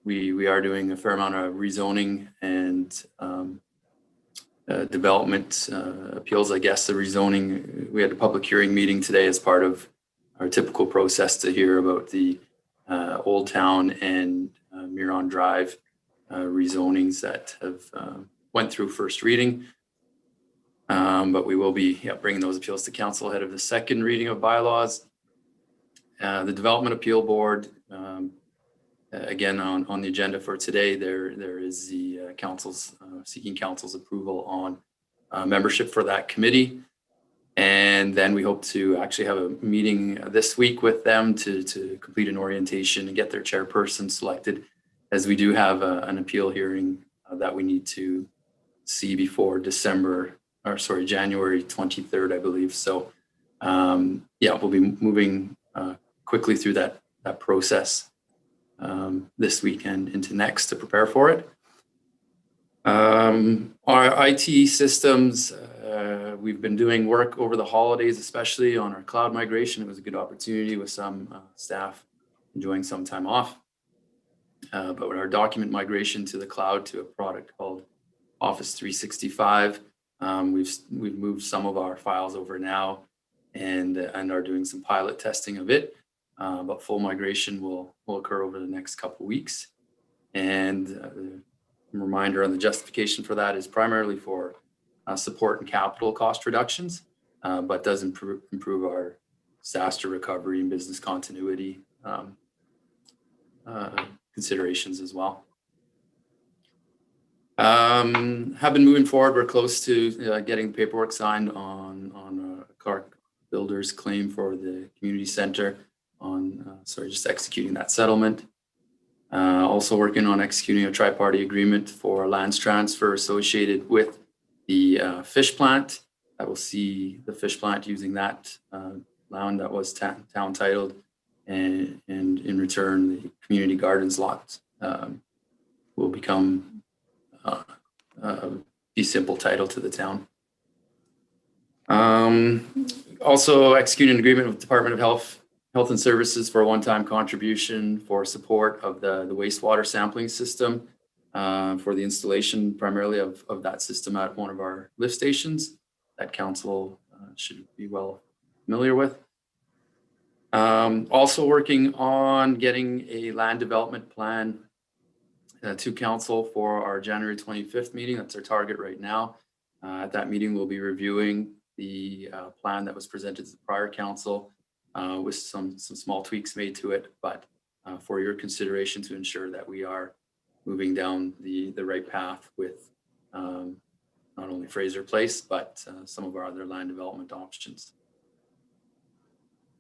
we are doing a fair amount of rezoning and development appeals. I guess the rezoning, we had a public hearing meeting today as part of our typical process to hear about the Old Town and Miron Drive rezonings that have went through first reading. But we will be bringing those appeals to council ahead of the second reading of bylaws. The Development Appeal Board, again, on the agenda for today, there is the council's seeking council's approval on membership for that committee. And then we hope to actually have a meeting this week with them to complete an orientation and get their chairperson selected, as we do have an appeal hearing that we need to see before January 23rd, I believe. So we'll be moving quickly through that process this weekend into next to prepare for it. Our IT systems, we've been doing work over the holidays, especially on our cloud migration. It was a good opportunity with some staff enjoying some time off. But with our document migration to the cloud to a product called Office 365, we've moved some of our files over now and are doing some pilot testing of it. But full migration will occur over the next couple of weeks. And a reminder on the justification for that is primarily for support and capital cost reductions, but does improve our disaster recovery and business continuity considerations as well. Have been moving forward. We're close to getting paperwork signed on a car builder's claim for the community center just executing that settlement. Also working on executing a tri-party agreement for lands transfer associated with the fish plant. I will see the fish plant using that land that was town titled, and in return, the community gardens lot will become the simple title to the town. Also executing an agreement with Department of Health and Services for a one-time contribution for support of the wastewater sampling system for the installation primarily of that system at one of our lift stations that council should be well familiar with. Also working on getting a land development plan to council for our January 25th meeting. That's our target right now. At that meeting, we'll be reviewing the plan that was presented to the prior council with some small tweaks made to it, but for your consideration to ensure that we are moving down the right path with not only Fraser Place, but some of our other land development options.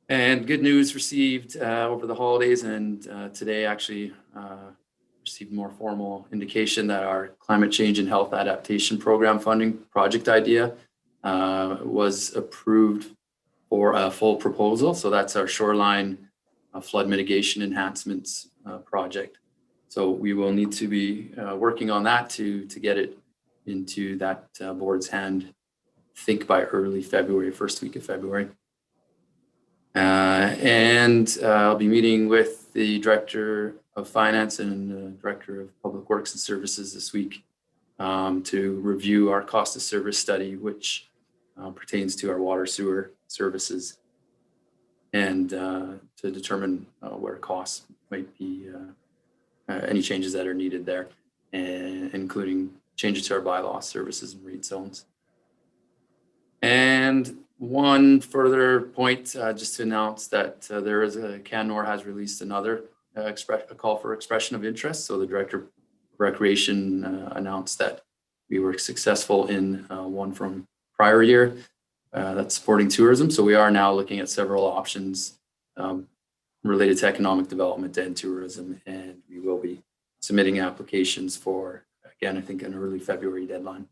And good news received over the holidays, and today actually received more formal indication that our climate change and health adaptation program funding project idea was approved for a full proposal. So that's our shoreline flood mitigation enhancements project. So we will need to be working on that to get it into that board's hand, I think by early February, first week of February. And I'll be meeting with the Director of Finance and Director of Public Works and Services this week to review our cost of service study, which pertains to our water sewer services, and to determine where costs might be, any changes that are needed there, and including changes to our bylaw, services and rate zones. And one further point, just to announce that there is Canmore has released another a call for expression of interest. So the Director of Recreation announced that we were successful in one from prior year that's supporting tourism. So we are now looking at several options related to economic development and tourism, and we will be submitting applications for, again, I think an early February deadline.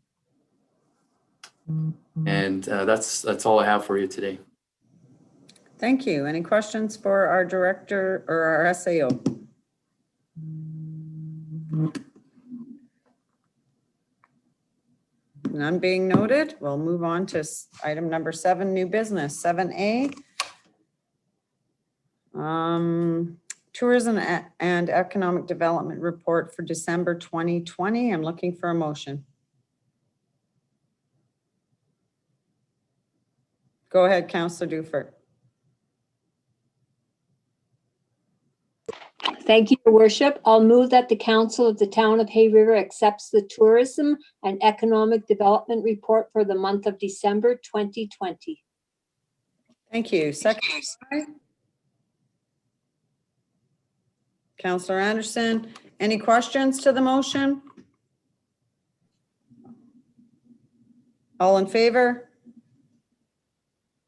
And that's all I have for you today. Thank you. Any questions for our director or our SAO? None being noted, we'll move on to item number 7, new business. 7A, tourism and economic development report for December 2020. I'm looking for a motion. Go ahead, Councillor Dufert. Thank you, Your Worship. I'll move that the Council of the Town of Hay River accepts the Tourism and Economic Development Report for the month of December 2020. Thank you. Second. Councillor Anderson, any questions to the motion? All in favor?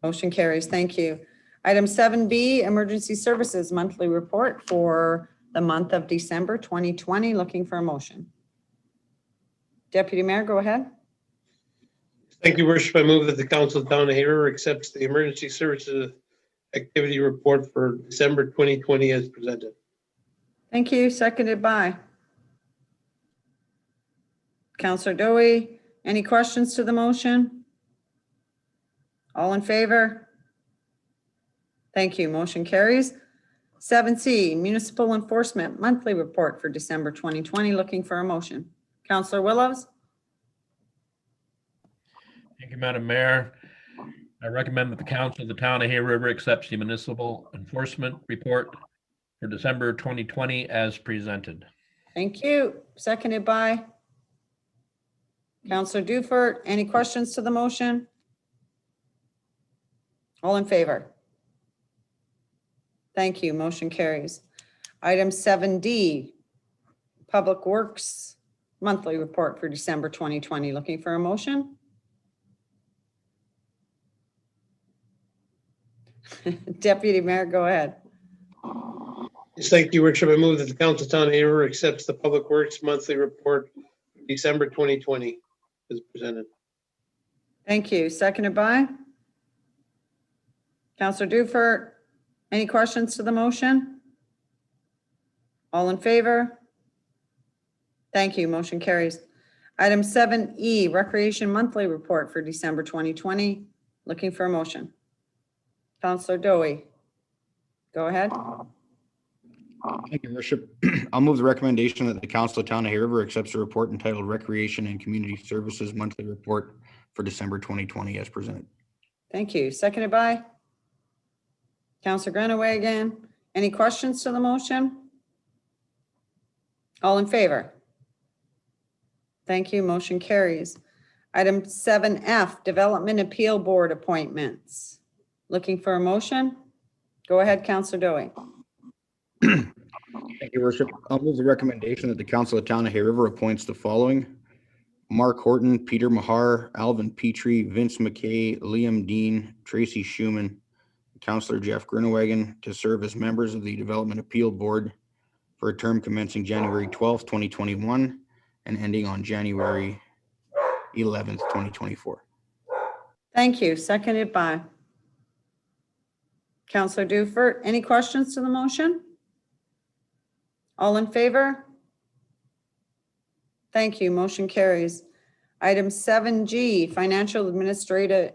Motion carries. Thank you. Item 7B, Emergency Services Monthly Report for the month of December 2020. Looking for a motion. Deputy Mayor, go ahead. Thank you, Worship. I move that the Council of the Town of Hay River accepts the Emergency Services Activity Report for December 2020 as presented. Thank you. Seconded by Councillor Dowie. Any questions to the motion? All in favor? Thank you. Motion carries. 7C, Municipal Enforcement Monthly Report for December 2020. Looking for a motion. Councillor Willows? Thank you, Madam Mayor. I recommend that the council of the town of Hay River accepts the municipal enforcement report for December 2020 as presented. Thank you. Seconded by Councillor Dufert. Any questions to the motion? All in favor? Thank you. Motion carries. Item 7D, Public Works Monthly Report for December 2020. Looking for a motion? Deputy Mayor, go ahead. Yes, thank you, Worship. I move that the Council of Town of Hay River accepts the Public Works Monthly Report for December 2020 as presented. Thank you. Seconded by Councillor Dufert. Any questions to the motion? All in favor? Thank you. Motion carries. Item 7E, Recreation Monthly Report for December 2020. Looking for a motion. Councillor Dowie, go ahead. Thank you, Worship. I'll move the recommendation that the Council of Town of Hay River accepts the report entitled Recreation and Community Services Monthly Report for December 2020 as presented. Thank you. Seconded by Councillor Greenaway again. Any questions to the motion? All in favor? Thank you. Motion carries. Item 7F, Development Appeal Board appointments. Looking for a motion? Go ahead, Councillor Dowie. Thank you, Worship. I'll move the recommendation that the Council of Town of Hay River appoints the following: Mark Horton, Peter Mahar, Alvin Petrie, Vince McKay, Liam Dean, Tracy Schumann, Councillor Jeff Grunewagen to serve as members of the Development Appeal Board for a term commencing January 12th, 2021 and ending on January 11th, 2024. Thank you. Seconded by Councillor Dufert. Any questions to the motion? All in favor? Thank you. Motion carries. Item 7G, Financial Administration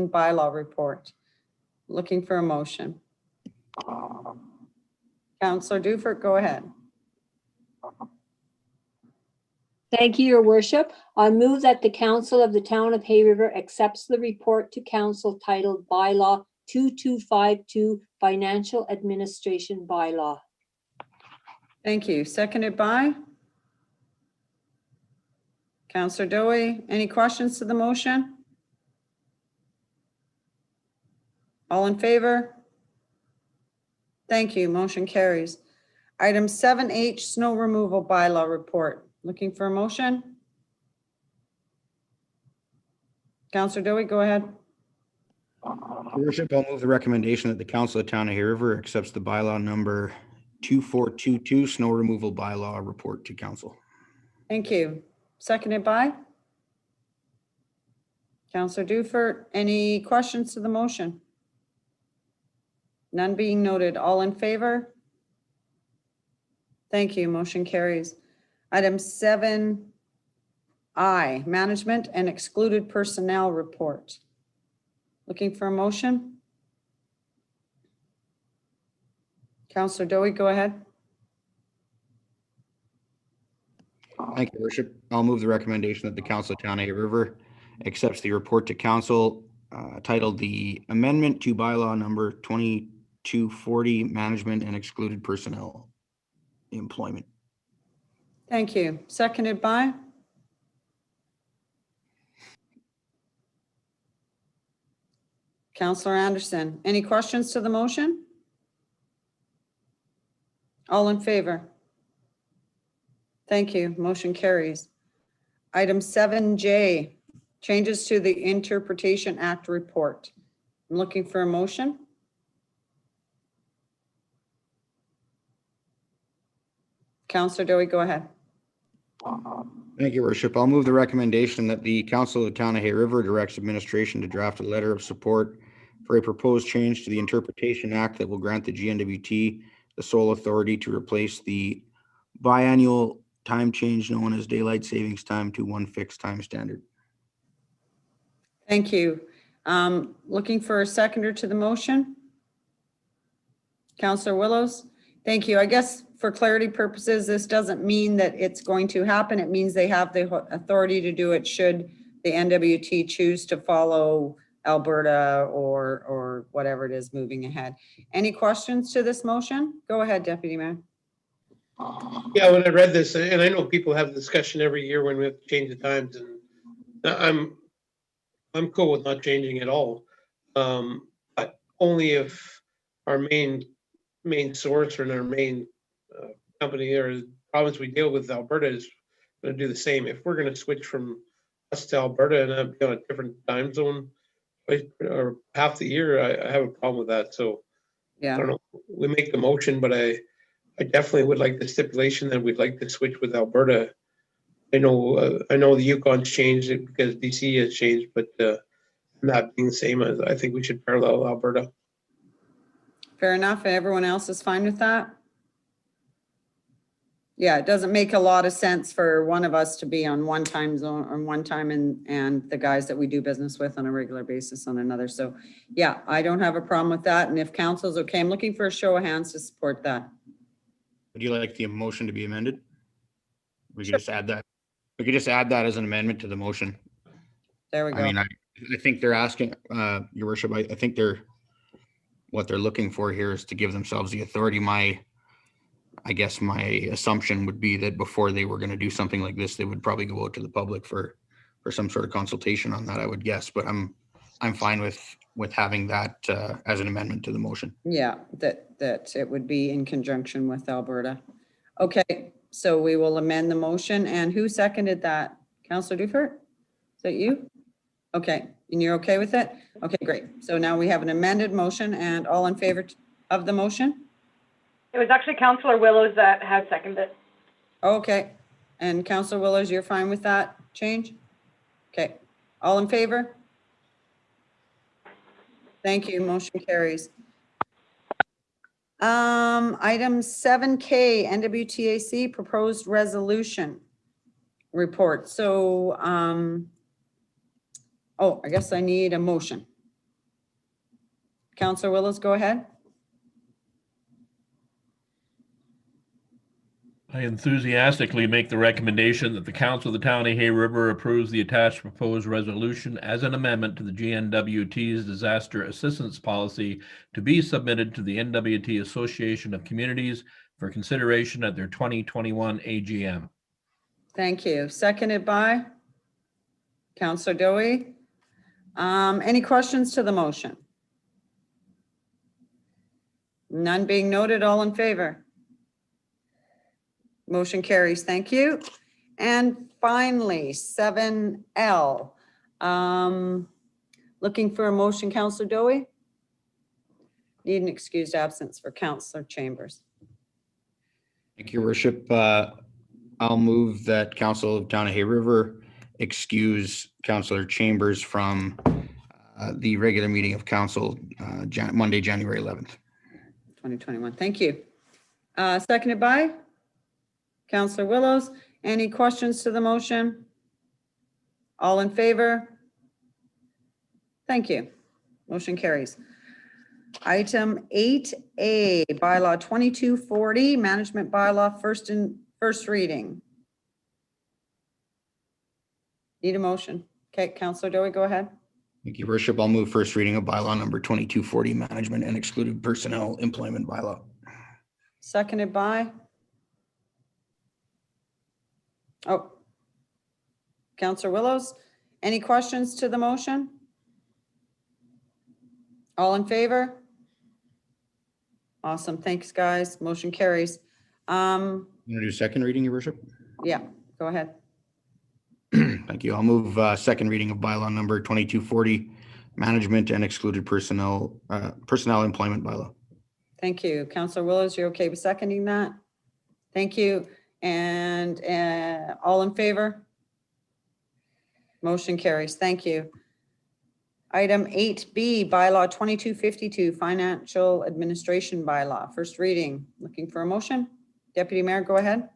Bylaw Report. Looking for a motion. Councillor Dufert, go ahead. Thank you, Your Worship. I move that the Council of the Town of Hay River accepts the report to Council titled Bylaw 2252 Financial Administration Bylaw. Thank you. Seconded by Councillor Dowie. Any questions to the motion? All in favor? Thank you. Motion carries. Item 7H, Snow Removal Bylaw Report. Looking for a motion? Councillor Dowie, go ahead. Your Worship, I'll move the recommendation that the Council of Town of Hay River accepts the bylaw number 2422 Snow Removal Bylaw Report to Council. Thank you. Seconded by Councillor Dufert. Any questions to the motion? None being noted. All in favor? Thank you. Motion carries. Item 7I, Management and Excluded Personnel Report. Looking for a motion? Councillor Dowie, go ahead. Thank you, Worship. I'll move the recommendation that the Council of Town of Hay River accepts the report to Council titled the Amendment to Bylaw Number 2240, Management and Excluded Personnel Employment. Thank you. Seconded by Councillor Anderson. Any questions to the motion? All in favor? Thank you. Motion carries. Item 7J, Changes to the Interpretation Act Report. I'm looking for a motion. Councillor Dowie, go ahead. Thank you, Worship. I'll move the recommendation that the Council of the Town of Hay River directs administration to draft a letter of support for a proposed change to the Interpretation Act that will grant the GNWT the sole authority to replace the biannual time change known as daylight savings time to one fixed time standard. Thank you. Looking for a seconder to the motion? Counselor Willows? Thank you. I guess for clarity purposes, this doesn't mean that it's going to happen. It means they have the authority to do it should the NWT choose to follow Alberta or whatever it is moving ahead. Any questions to this motion? Go ahead, Deputy Mayor. Yeah, when I read this, and I know people have a discussion every year when we have to change the times, and I'm cool with not changing at all. But only if our main source or our main company or province we deal with, Alberta, is going to do the same. If we're going to switch from us to Alberta and be on a different time zone or half the year, I have a problem with that. So I Yeah, don't know. We make the motion, but I definitely would like the stipulation that we'd like to switch with Alberta. I know the Yukon's changed it because BC has changed, but not being the same, I think we should parallel Alberta. fair enough. Everyone else is fine with that? Yeah, it doesn't make a lot of sense for one of us to be on one time zone on one time and the guys that we do business with on a regular basis on another. So yeah, I don't have a problem with that. And if council's okay, I'm looking for a show of hands to support that. Would you like the motion to be amended? We could just add that. We could just add that as an amendment to the motion. There we I go. mean, I think they're asking, your worship, I think what they're looking for here is to give themselves the authority. I guess my assumption would be that before they were going to do something like this, they would probably go out to the public for some sort of consultation on that, I would guess, but I'm fine with having that as an amendment to the motion. Yeah, that it would be in conjunction with Alberta. Okay, so we will amend the motion. And who seconded that? Councillor Dufert? Is that you? Okay, and you're okay with it? Okay, great. So now we have an amended motion, and all in favor of the motion? It was actually Councillor Willows that had seconded it. Okay, and Councillor Willows, you're fine with that change? Okay, all in favor? Thank you, motion carries. Item 7K, NWTAC proposed resolution report. So, oh, I guess I need a motion. Councillor Willows, go ahead. I enthusiastically make the recommendation that the Council of the Town of Hay River approves the attached proposed resolution as an amendment to the GNWT's disaster assistance policy to be submitted to the NWT Association of Communities for consideration at their 2021 AGM. Thank you. Seconded by Councillor Dowie. Any questions to the motion? None being noted, all in favor? Motion carries. Thank you. And finally, 7L. Looking for a motion, Councillor Dowie? Need an excused absence for Councillor Chambers. Thank you, worship. I'll move that Council of Town of Hay River excuse Councillor Chambers from the regular meeting of council Monday, January 11th. 2021. Thank you. Seconded by Councillor Willows. Any questions to the motion? All in favor? Thank you. Motion carries. Item 8A, bylaw 2240, management bylaw, first reading. Need a motion. Okay, Councillor Dowie, go ahead. Thank you, worship. I'll move first reading of bylaw number 2240, management and excluded personnel employment bylaw. Seconded by? Oh, Councillor Willows. Any questions to the motion? All in favor? Awesome. Thanks, guys. Motion carries. You want to do second reading, your worship? Yeah, go ahead. Thank you. I'll move second reading of bylaw number 2240, management and excluded personnel employment bylaw. Thank you. Councillor Willows, you're okay with seconding that? Thank you. And all in favor? Motion carries. Thank you. Item 8B, bylaw 2252, financial administration bylaw, first reading. Looking for a motion? Deputy Mayor, go ahead.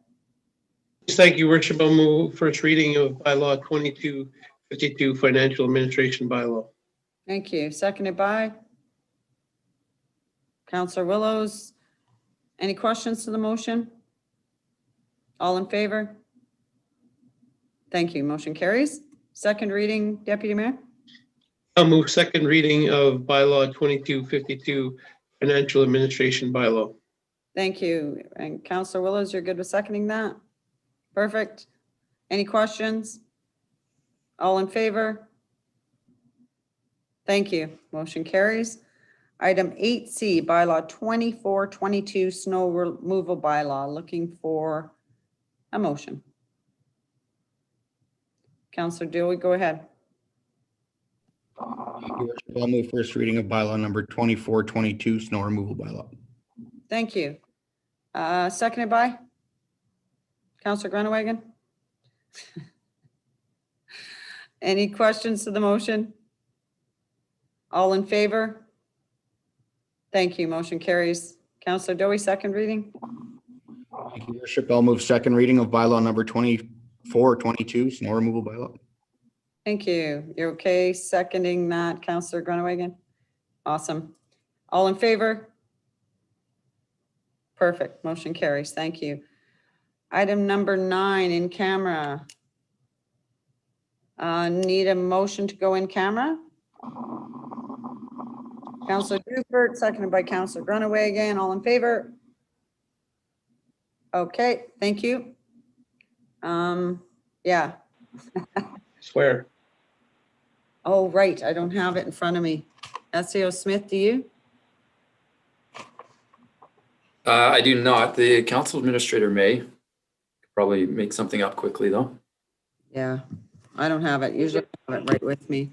Thank you, worship. I'll move first reading of bylaw 22 2252 financial administration bylaw. Thank you. Seconded by Counselor Willows. Any questions to the motion? All in favor? Thank you. Motion carries. Second reading, Deputy Mayor. I'll move second reading of bylaw 2252 financial administration bylaw. Thank you. And Counselor Willows, you're good with seconding that? Perfect. Any questions? All in favor? Thank you. Motion carries. Item 8C, bylaw 2422, snow removal bylaw. Looking for a motion. Counselor Dewey, go ahead. I'll move first reading of bylaw number 2422, snow removal bylaw. Thank you. Seconded by Counselor Grunewagen. Any questions to the motion? All in favor? Thank you. Motion carries. Counselor Dewey, second reading. Thank you, Your Worship. I'll move second reading of bylaw number 2422, snow removal bylaw. Thank you. You're okay seconding that, Counselor Grunewagen? Awesome. All in favor? Perfect. Motion carries. Thank you. Item number 9 in camera. Need a motion to go in camera? Counselor Dufert, seconded by Counselor Grunewagen. All in favor? Okay, thank you. Yeah. Swear. Oh, right. I don't have it in front of me. SAO Smith, do you? I do not. The council administrator may probably make something up quickly though. Yeah, I don't have it. Usually I have it right with me.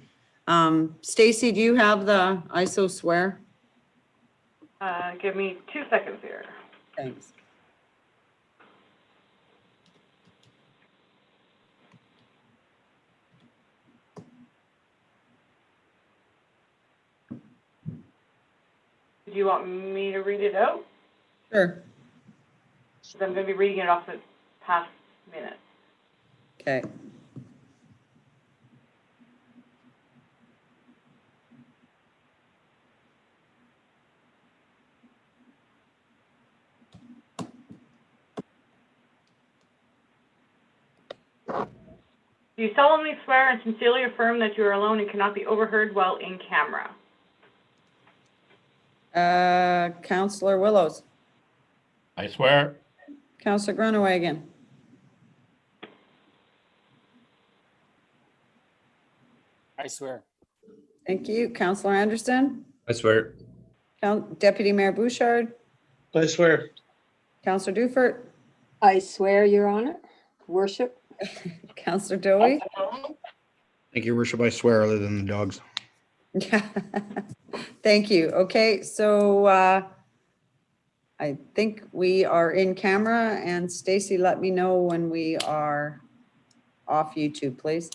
Stacy, do you have the ISO swear? Give me 2 seconds here. Thanks. Do you want me to read it out? Sure. Because I'm going to be reading it off the past minute. Okay. Do you solemnly swear and sincerely affirm that you are alone and cannot be overheard while in camera? Counselor Willows, I swear. Counselor Grunewagen, I swear. thank you. Counselor Anderson, I swear. Deputy Mayor Bouchard, I swear. Counselor Dufert, I swear, Your Honor, worship. Counselor Dewey. Thank you, Your Worship. I swear, other than the dogs. Yeah. Thank you. Okay, so I think we are in camera, and Stacy, let me know when we are off YouTube, please.